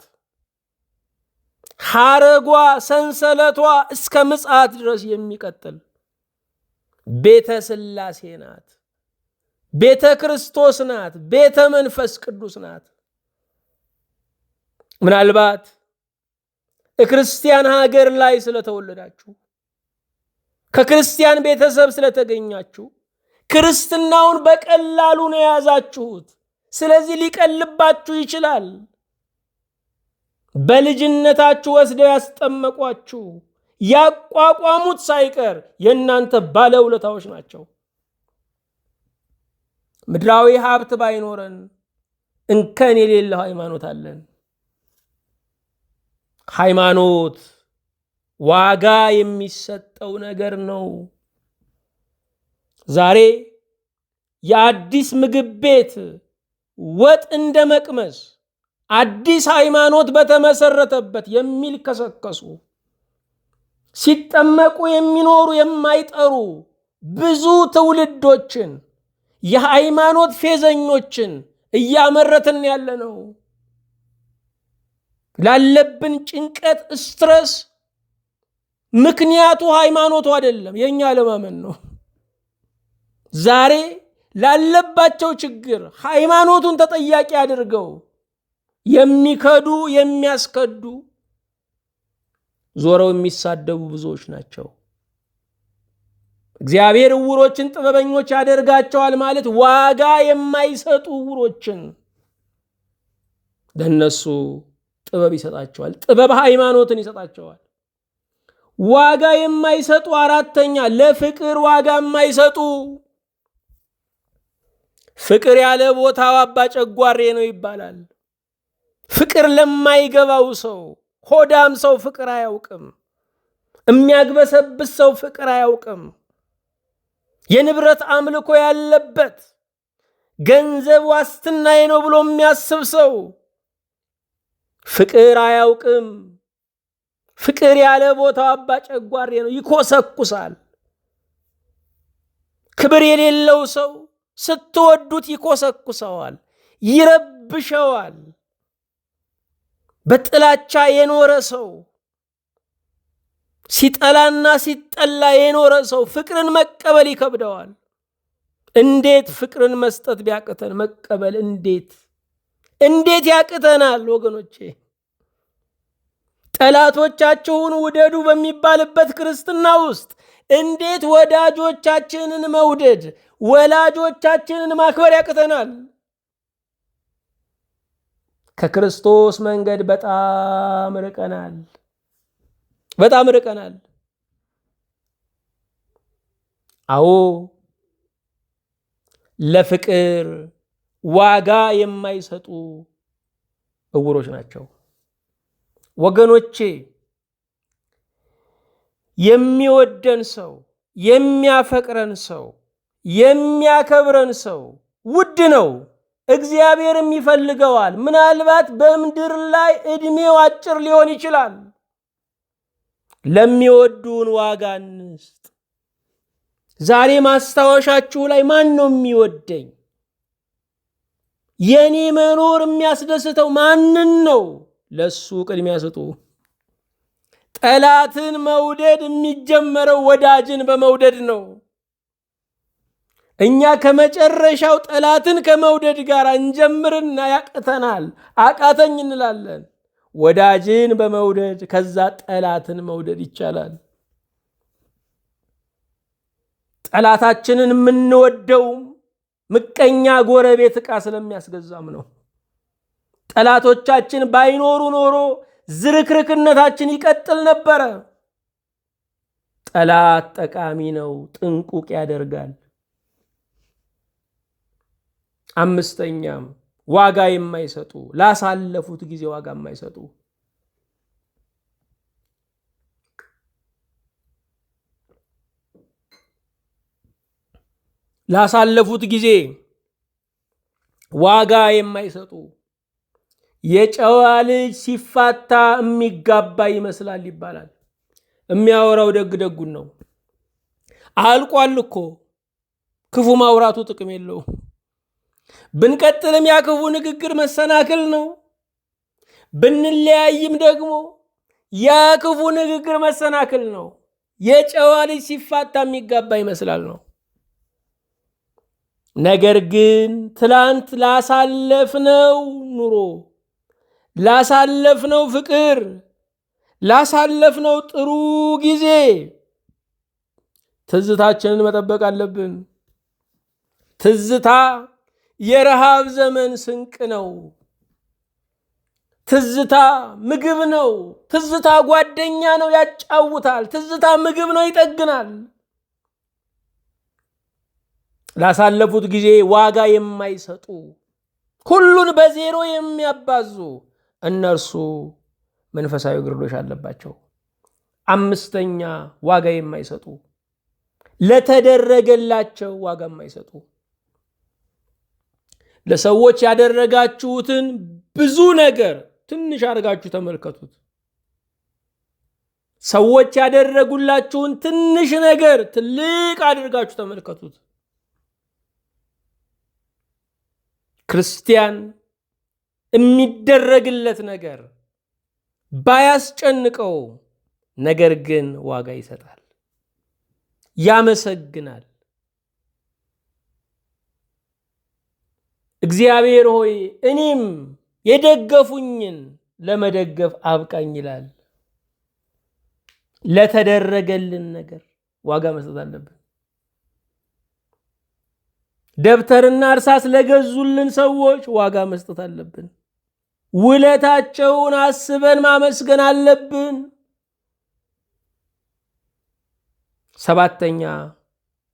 ሐረጓ ሰንሰለቷ እስከ ምጽአት ድረስ የሚቀጥል ቤተ ሥላሴ ናት። ቤተ ክርስቶስ ናት። ቤተ መንፈስ ቅዱስ ናት። ምናልባት ክርስቲያን ሀገር ላይ ስለተወለዳችሁ ከክርስቲያን ቤተሰብ ስለተገኛችሁ ክርስትናውን በቀላሉ ነው የያዛችሁት። ስለዚህ ሊቀልባችሁ ይችላል። በልጅነታችሁ ወስደው ያስጠመቋችሁ ያቋቋሙት ሳይቀር የእናንተ ባለውለታዎች ናቸው። ምድራዊ ሀብት ባይኖረን እንከን የሌለው ሃይማኖት አለን። ሃይማኖት ዋጋ የሚሰጠው ነገር ነው። ዛሬ የአዲስ ምግብ ቤት ወጥ እንደ መቅመስ አዲስ ሃይማኖት በተመሰረተበት የሚልከሰከሱ ሲጠመቁ የሚኖሩ የማይጠሩ ብዙ ትውልዶችን የሃይማኖት ፌዘኞችን እያመረትን ያለ ነው። ላለብን ጭንቀት፣ ስትረስ ምክንያቱ ሃይማኖቱ አይደለም፣ የኛ አለማመን ነው። ዛሬ ላለባቸው ችግር ሃይማኖቱን ተጠያቂ አድርገው የሚከዱ የሚያስከዱ ዞረው የሚሳደቡ ብዙዎች ናቸው። እግዚአብሔር ዕውሮችን ጥበበኞች ያደርጋቸዋል ማለት ዋጋ የማይሰጡ ዕውሮችን ለነሱ ጥበብ ይሰጣቸዋል። ጥበብ ሃይማኖትን ይሰጣቸዋል። ዋጋ የማይሰጡ አራተኛ ለፍቅር ዋጋ የማይሰጡ ፍቅር ያለ ቦታው አባ ጨጓሬ ነው ይባላል። ፍቅር ለማይገባው ሰው ሆዳም ሰው ፍቅር አያውቅም። የሚያግበሰብስ ሰው ፍቅር አያውቅም። የንብረት አምልኮ ያለበት ገንዘብ ዋስትናዬ ነው ብሎ የሚያስብ ሰው ፍቅር አያውቅም። ፍቅር ያለ ቦታው አባ ጨጓሬ ነው፣ ይኮሰኩሳል። ክብር የሌለው ሰው ስትወዱት ይኮሰኩሰዋል፣ ይረብሸዋል። በጥላቻ የኖረ ሰው ሲጠላና ሲጠላ የኖረ ሰው ፍቅርን መቀበል ይከብደዋል። እንዴት ፍቅርን መስጠት ቢያቅተን መቀበል እንዴት ያቅተናል ወገኖቼ? ጠላቶቻችሁን ውደዱ በሚባልበት ክርስትና ውስጥ እንዴት ወዳጆቻችንን መውደድ ወላጆቻችንን ማክበር ያቅተናል? ከክርስቶስ መንገድ በጣም ርቀናል። አዎ ለፍቅር ዋጋ የማይሰጡ ዕውሮች ናቸው ወገኖቼ። የሚወደን ሰው፣ የሚያፈቅረን ሰው፣ የሚያከብረን ሰው ውድ ነው። እግዚአብሔርም ይፈልገዋል። ምናልባት በምድር ላይ ዕድሜው አጭር ሊሆን ይችላል። ለሚወዱን ዋጋ እንስጥ። ዛሬ ማስታወሻችሁ ላይ ማን ነው የሚወደኝ? የኔ መኖር የሚያስደስተው ማንን ነው? ለሱ ቅድሚያ ስጡ። ጠላትን መውደድ የሚጀመረው ወዳጅን በመውደድ ነው። እኛ ከመጨረሻው ጠላትን ከመውደድ ጋር እንጀምርና ያቅተናል፣ አቃተኝ እንላለን። ወዳጅን በመውደድ ከዛ ጠላትን መውደድ ይቻላል። ጠላታችንን የምንወደውም ምቀኛ ጎረቤት ዕቃ ስለሚያስገዛም ነው። ጠላቶቻችን ባይኖሩ ኖሮ ዝርክርክነታችን ይቀጥል ነበረ። ጠላት ጠቃሚ ነው፣ ጥንቁቅ ያደርጋል። አምስተኛም ዋጋ የማይሰጡ ላሳለፉት ጊዜ ዋጋ የማይሰጡ ላሳለፉት ጊዜ ዋጋ የማይሰጡ የጨዋ ልጅ ሲፋታ የሚጋባ ይመስላል ይባላል። የሚያወራው ደጉን ነው። አልቋል እኮ ክፉ ማውራቱ ጥቅም የለው። ብንቀጥልም ያ ክፉ ንግግር መሰናክል ነው። ብንለያይም ደግሞ ያ ክፉ ንግግር መሰናክል ነው። የጨዋ ልጅ ሲፋታ የሚጋባ ይመስላል ነው። ነገር ግን ትላንት ላሳለፍነው ኑሮ፣ ላሳለፍነው ፍቅር፣ ላሳለፍነው ጥሩ ጊዜ ትዝታችንን መጠበቅ አለብን። ትዝታ የረሃብ ዘመን ስንቅ ነው። ትዝታ ምግብ ነው። ትዝታ ጓደኛ ነው፣ ያጫውታል። ትዝታ ምግብ ነው፣ ይጠግናል። ላሳለፉት ጊዜ ዋጋ የማይሰጡ ሁሉን በዜሮ የሚያባዙ እነርሱ መንፈሳዊ ግርዶሽ አለባቸው። አምስተኛ ዋጋ የማይሰጡ ለተደረገላቸው ዋጋ የማይሰጡ። ለሰዎች ያደረጋችሁትን ብዙ ነገር ትንሽ አድርጋችሁ ተመልከቱት። ሰዎች ያደረጉላችሁን ትንሽ ነገር ትልቅ አድርጋችሁ ተመልከቱት። ክርስቲያን የሚደረግለት ነገር ባያስጨንቀው፣ ነገር ግን ዋጋ ይሰጣል፣ ያመሰግናል። እግዚአብሔር ሆይ እኔም የደገፉኝን ለመደገፍ አብቃኝ ይላል። ለተደረገልን ነገር ዋጋ መስጠት አለብን። ደብተርና እርሳስ ለገዙልን ሰዎች ዋጋ መስጠት አለብን። ውለታቸውን አስበን ማመስገን አለብን። ሰባተኛ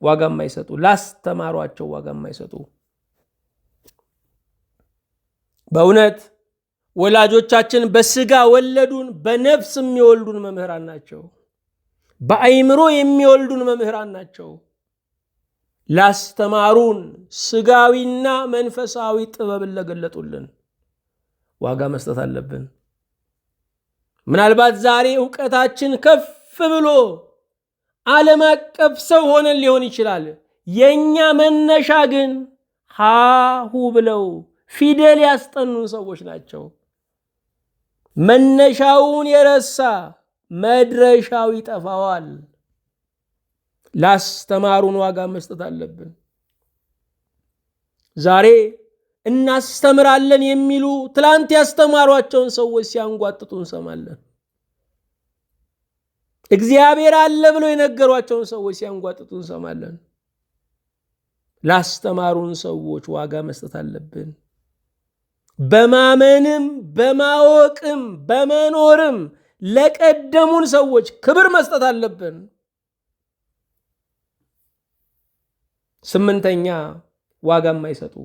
ዋጋ የማይሰጡ ላስተማሯቸው ዋጋ የማይሰጡ። በእውነት ወላጆቻችን በስጋ ወለዱን፣ በነፍስ የሚወልዱን መምህራን ናቸው። በአይምሮ የሚወልዱን መምህራን ናቸው። ላስተማሩን ስጋዊና መንፈሳዊ ጥበብን ለገለጡልን ዋጋ መስጠት አለብን። ምናልባት ዛሬ ዕውቀታችን ከፍ ብሎ ዓለም አቀፍ ሰው ሆነን ሊሆን ይችላል። የኛ መነሻ ግን ሃሁ ብለው ፊደል ያስጠኑን ሰዎች ናቸው። መነሻውን የረሳ መድረሻው ይጠፋዋል። ላስተማሩን ዋጋ መስጠት አለብን። ዛሬ እናስተምራለን የሚሉ ትላንት ያስተማሯቸውን ሰዎች ሲያንጓጥጡ እንሰማለን። እግዚአብሔር አለ ብለው የነገሯቸውን ሰዎች ሲያንጓጥጡ እንሰማለን። ላስተማሩን ሰዎች ዋጋ መስጠት አለብን። በማመንም በማወቅም በመኖርም ለቀደሙን ሰዎች ክብር መስጠት አለብን። ስምንተኛ ዋጋ የማይሰጡ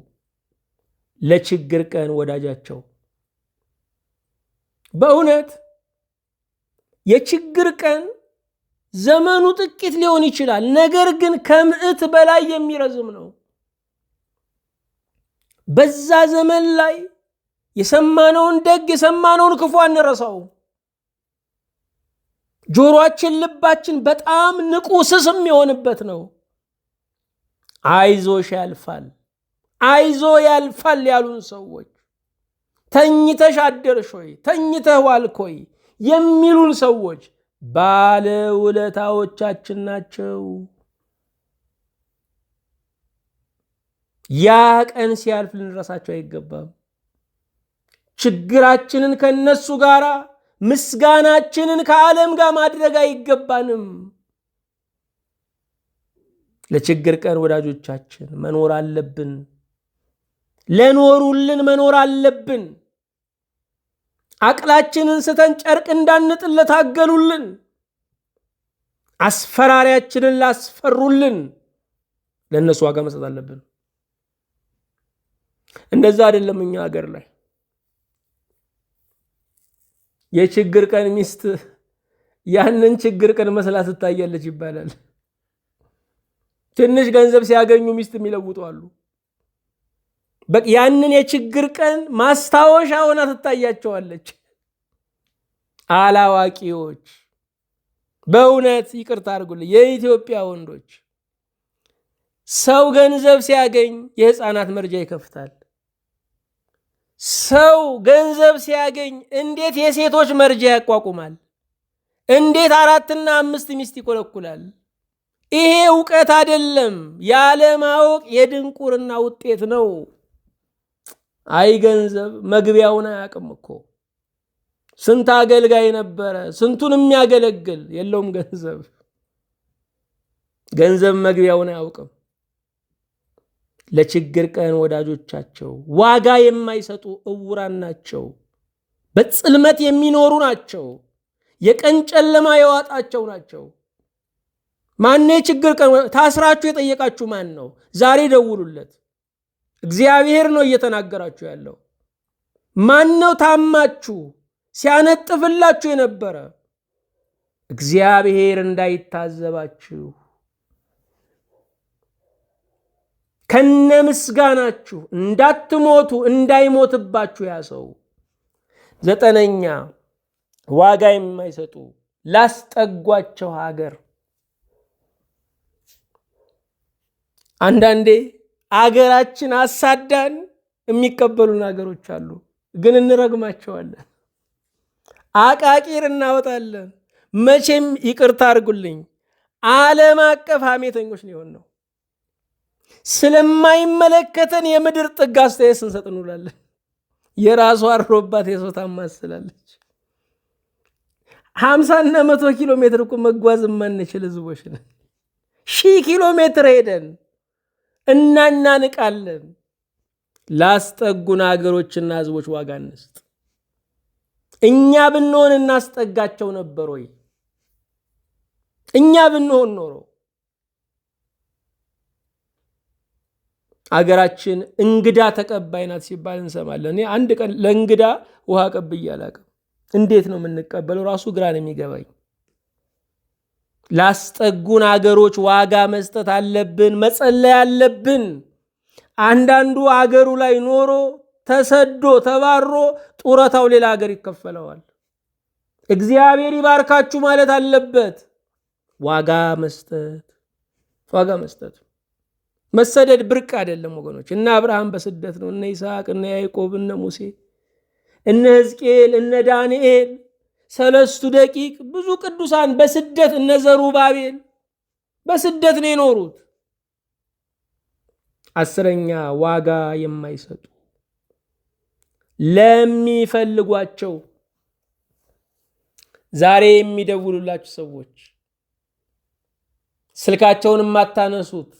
ለችግር ቀን ወዳጃቸው። በእውነት የችግር ቀን ዘመኑ ጥቂት ሊሆን ይችላል፣ ነገር ግን ከምዕት በላይ የሚረዝም ነው። በዛ ዘመን ላይ የሰማነውን ደግ የሰማነውን ክፉ አንረሳው። ጆሮአችን ልባችን በጣም ንቁ ስስ የሚሆንበት ነው። አይዞሽ ያልፋል፣ አይዞ ያልፋል ያሉን ሰዎች፣ ተኝተሽ አደርሽ ሆይ ተኝተህ ዋልክ ሆይ የሚሉን ሰዎች ባለውለታዎቻችን ናቸው። ያ ቀን ሲያልፍ ልንረሳቸው አይገባም። ችግራችንን ከነሱ ጋር፣ ምስጋናችንን ከዓለም ጋር ማድረግ አይገባንም። ለችግር ቀን ወዳጆቻችን መኖር አለብን። ለኖሩልን መኖር አለብን። አቅላችንን ስተን ጨርቅ እንዳንጥል ለታገሉልን፣ አስፈራሪያችንን ላስፈሩልን ለእነሱ ዋጋ መስጠት አለብን። እንደዛ አይደለም። እኛ ሀገር ላይ የችግር ቀን ሚስት ያንን ችግር ቀን መስላ ትታያለች ይባላል። ትንሽ ገንዘብ ሲያገኙ ሚስት የሚለውጡ አሉ። ያንን የችግር ቀን ማስታወሻ ሆና ትታያቸዋለች። አላዋቂዎች፣ በእውነት ይቅርታ አድርጉልኝ የኢትዮጵያ ወንዶች፣ ሰው ገንዘብ ሲያገኝ የህፃናት መርጃ ይከፍታል። ሰው ገንዘብ ሲያገኝ እንዴት የሴቶች መርጃ ያቋቁማል? እንዴት 4 እና 5 ሚስት ይኮለኩላል? ይሄ እውቀት አይደለም፣ ያለማወቅ የድንቁርና ውጤት ነው። አይ ገንዘብ መግቢያውን አያውቅም እኮ። ስንት አገልጋይ ነበረ፣ ስንቱን የሚያገለግል የለውም ገንዘብ። ገንዘብ መግቢያውን አያውቅም። ለችግር ቀን ወዳጆቻቸው ዋጋ የማይሰጡ እውራን ናቸው። በጽልመት የሚኖሩ ናቸው። የቀን ጨለማ የዋጣቸው ናቸው። ማን የችግር ቀን ታስራችሁ የጠየቃችሁ ማን ነው? ዛሬ ደውሉለት። እግዚአብሔር ነው እየተናገራችሁ ያለው። ማን ነው ታማችሁ ሲያነጥፍላችሁ የነበረ? እግዚአብሔር እንዳይታዘባችሁ ከነምስጋናችሁ እንዳትሞቱ እንዳይሞትባችሁ ያ ሰው። 9ኛ ዋጋ የማይሰጡ ላስጠጓቸው ሀገር። አንዳንዴ አገራችን አሳዳን የሚቀበሉን ሀገሮች አሉ፣ ግን እንረግማቸዋለን። አቃቂር እናወጣለን። መቼም ይቅርታ አድርጉልኝ፣ ዓለም አቀፍ ሐሜተኞች ሊሆን ነው። ስለማይመለከተን የምድር ጥግ አስተያየት ስንሰጥ እንውላለን። የራሷ አሮባት የሰው ታማስላለች። 50 እና 100 ኪሎ ሜትር እኮ መጓዝ የማንችል ህዝቦች ነን። 1000 ኪሎ ሜትር ሄደን እናናንቃለን። ላስጠጉን ሀገሮችና ህዝቦች ዋጋ እንስጥ። እኛ ብንሆን እናስጠጋቸው ነበር ወይ? እኛ ብንሆን ኖሮ። አገራችን እንግዳ ተቀባይ ናት ሲባል እንሰማለን። እኔ አንድ ቀን ለእንግዳ ውሃ ቀብዬ አላውቅም። እንዴት ነው የምንቀበለው? ራሱ ግራ ነው የሚገባኝ። ላስጠጉን አገሮች ዋጋ መስጠት አለብን፣ መጸለይ አለብን። አንዳንዱ አገሩ ላይ ኖሮ ተሰዶ ተባሮ ጡረታው ሌላ ሀገር ይከፈለዋል። እግዚአብሔር ይባርካችሁ ማለት አለበት። ዋጋ መስጠት፣ ዋጋ መስጠት። መሰደድ ብርቅ አይደለም ወገኖች። እነ አብርሃም በስደት ነው፣ እነ ይስሐቅ፣ እነ ያዕቆብ፣ እነ ሙሴ፣ እነ ሕዝቅኤል፣ እነ ዳንኤል፣ 3 ደቂቅ ብዙ ቅዱሳን በስደት፣ እነ ዘሩባቤል በስደት ነው የኖሩት። 10ኛ ዋጋ የማይሰጡ ለሚፈልጓቸው። ዛሬ የሚደውሉላችሁ ሰዎች ስልካቸውን የማታነሱት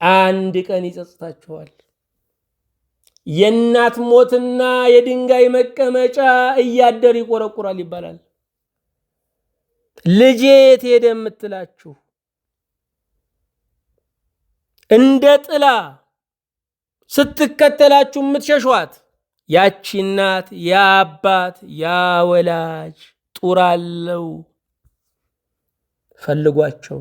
አንድ ቀን ይጸጽታችኋል። የእናት ሞትና የድንጋይ መቀመጫ እያደር ይቆረቁራል ይባላል። ልጄ የት ሄደ የምትላችሁ እንደ ጥላ ስትከተላችሁ የምትሸሿት ያቺ እናት፣ ያ አባት፣ ያ ወላጅ ጡር አለው። ፈልጓቸው።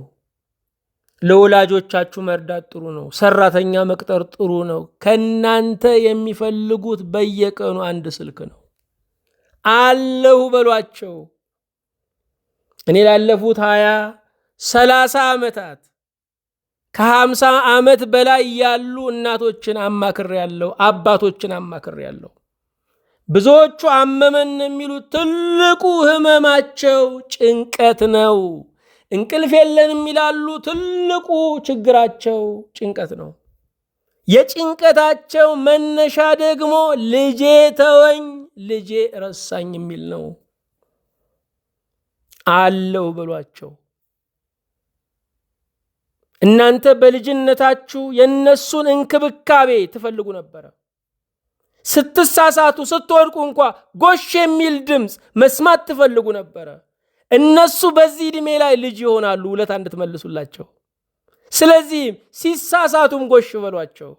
ለወላጆቻችሁ መርዳት ጥሩ ነው። ሰራተኛ መቅጠር ጥሩ ነው። ከናንተ የሚፈልጉት በየቀኑ አንድ ስልክ ነው። አለሁ በሏቸው። እኔ ላለፉት 20-30 ዓመታት ከ50 ዓመት በላይ ያሉ እናቶችን አማክሬያለሁ፣ አባቶችን አማክሬያለሁ። ብዙዎቹ አመመን የሚሉት ትልቁ ህመማቸው ጭንቀት ነው። እንቅልፍ የለንም ይላሉ። ትልቁ ችግራቸው ጭንቀት ነው። የጭንቀታቸው መነሻ ደግሞ ልጄ ተወኝ፣ ልጄ ረሳኝ የሚል ነው። አለው በሏቸው። እናንተ በልጅነታችሁ የነሱን እንክብካቤ ትፈልጉ ነበረ። ስትሳሳቱ ስትወድቁ እንኳ ጎሽ የሚል ድምፅ መስማት ትፈልጉ ነበረ። እነሱ በዚህ ዕድሜ ላይ ልጅ ይሆናሉ ውለታ እንድትመልሱላቸው። ስለዚህ ሲሳሳቱም ጎሽ በሏቸው።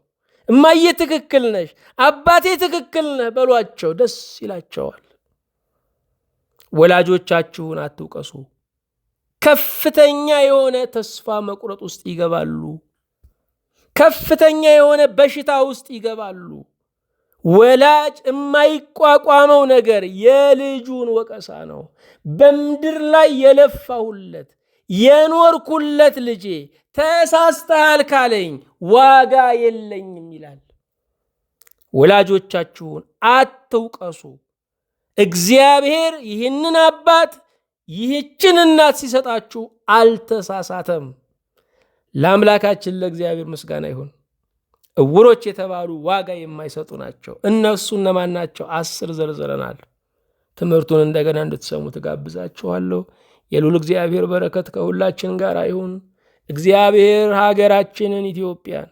እማዬ ትክክል ነሽ፣ አባቴ ትክክል ነህ በሏቸው። ደስ ይላቸዋል። ወላጆቻችሁን አትውቀሱ። ከፍተኛ የሆነ ተስፋ መቁረጥ ውስጥ ይገባሉ። ከፍተኛ የሆነ በሽታ ውስጥ ይገባሉ። ወላጅ የማይቋቋመው ነገር የልጁን ወቀሳ ነው። በምድር ላይ የለፋሁለት የኖርኩለት ልጄ ተሳስተሃል ካለኝ ዋጋ የለኝም ይላል። ወላጆቻችሁን አትውቀሱ። እግዚአብሔር ይህንን አባት ይህችን እናት ሲሰጣችሁ አልተሳሳተም። ለአምላካችን ለእግዚአብሔር ምስጋና ይሁን። እውሮች የተባሉ ዋጋ የማይሰጡ ናቸው። እነሱ እነማን ናቸው? 10 ዘርዝረናል። ትምህርቱን እንደገና እንድትሰሙ ትጋብዛችኋለሁ። የልዑል እግዚአብሔር በረከት ከሁላችን ጋር ይሁን። እግዚአብሔር ሀገራችንን ኢትዮጵያን፣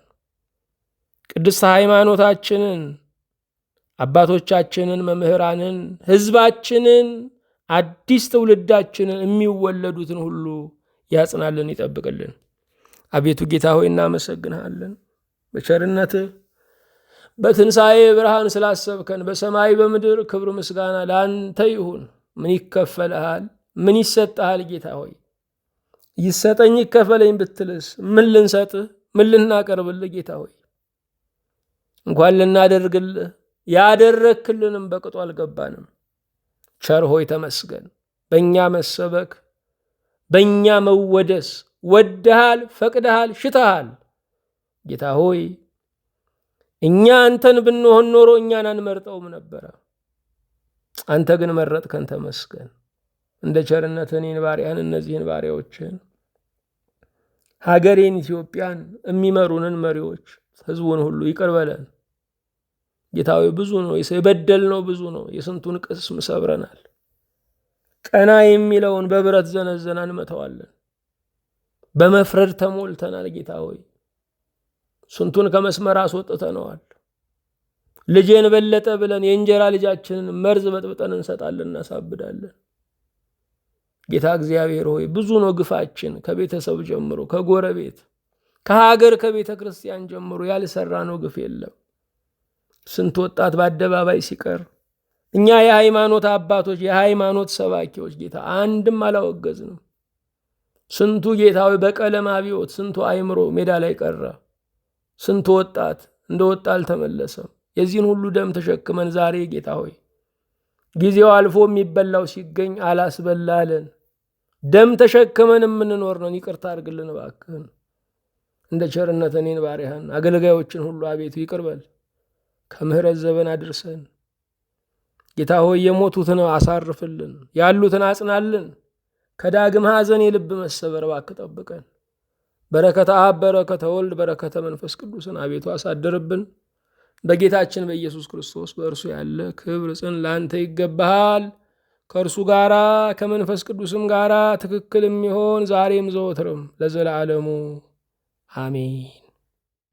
ቅድስት ሃይማኖታችንን፣ አባቶቻችንን፣ መምህራንን፣ ሕዝባችንን፣ አዲስ ትውልዳችንን የሚወለዱትን ሁሉ ያጽናልን፣ ይጠብቅልን። አቤቱ ጌታ ሆይ እናመሰግንሃለን። በቸርነትህ በትንሣኤ ብርሃን ስላሰብከን በሰማይ በምድር ክብር ምስጋና ለአንተ ይሁን። ምን ይከፈልሃል? ምን ይሰጠሃል? ጌታ ሆይ ይሰጠኝ ይከፈለኝ ብትልስ ምን ልንሰጥህ? ምን ልናቀርብልህ? ጌታ ሆይ እንኳን ልናደርግልህ ያደረክልንም በቅጡ አልገባንም። ቸር ሆይ ተመስገን። በእኛ መሰበክ በእኛ መወደስ ወደሃል፣ ፈቅደሃል፣ ሽተሃል። ጌታ ሆይ እኛ አንተን ብንሆን ኖሮ እኛን አንመርጠውም ነበረ። አንተ ግን መረጥከን፣ ተመስገን። እንደ ቸርነትህ እኔን ባሪያህን እነዚህን ባሪያዎችን ሀገሬን ኢትዮጵያን የሚመሩንን መሪዎች ህዝቡን ሁሉ ይቅር በለን። ጌታ ሆይ ብዙ ነው የበደልነው፣ ብዙ ነው። የስንቱን ቅስም ሰብረናል። ቀና የሚለውን በብረት ዘነዘና እንመተዋለን። በመፍረድ ተሞልተናል። ጌታ ሆይ ስንቱን ከመስመር አስወጥተነዋል። ልጄን በለጠ ብለን የእንጀራ ልጃችንን መርዝ በጥብጠን እንሰጣለን፣ እናሳብዳለን። ጌታ እግዚአብሔር ሆይ ብዙ ነው ግፋችን። ከቤተሰብ ጀምሮ ከጎረቤት ከሀገር ከቤተ ክርስቲያን ጀምሮ ያልሰራ ነው ግፍ የለም። ስንት ወጣት በአደባባይ ሲቀር እኛ የሃይማኖት አባቶች የሃይማኖት ሰባኪዎች ጌታ አንድም አላወገዝንም። ስንቱ ጌታዊ በቀለም አብዮት ስንቱ አይምሮ ሜዳ ላይ ቀረ። ስንቱ ወጣት እንደወጣ አልተመለሰም። የዚህን ሁሉ ደም ተሸክመን ዛሬ ጌታ ሆይ ጊዜው አልፎ የሚበላው ሲገኝ አላስበላለን። ደም ተሸክመን የምንኖር ነን። ይቅርታ አድርግልን እባክህን። እንደ ቸርነት እኔን ባሪያህን አገልጋዮችን ሁሉ አቤቱ ይቅር በል። ከምሕረት ዘመን አድርሰን ጌታ ሆይ የሞቱትን አሳርፍልን፣ ያሉትን አጽናልን። ከዳግም ሐዘን የልብ መሰበር እባክህ ጠብቀን። በረከተ አብ በረከተ ወልድ በረከተ መንፈስ ቅዱስን አቤቱ አሳድርብን። በጌታችን በኢየሱስ ክርስቶስ በእርሱ ያለ ክብር ጽን ለአንተ ይገባሃል። ከእርሱ ጋራ ከመንፈስ ቅዱስም ጋራ ትክክል የሚሆን ዛሬም ዘወትርም ለዘላለሙ አሜን።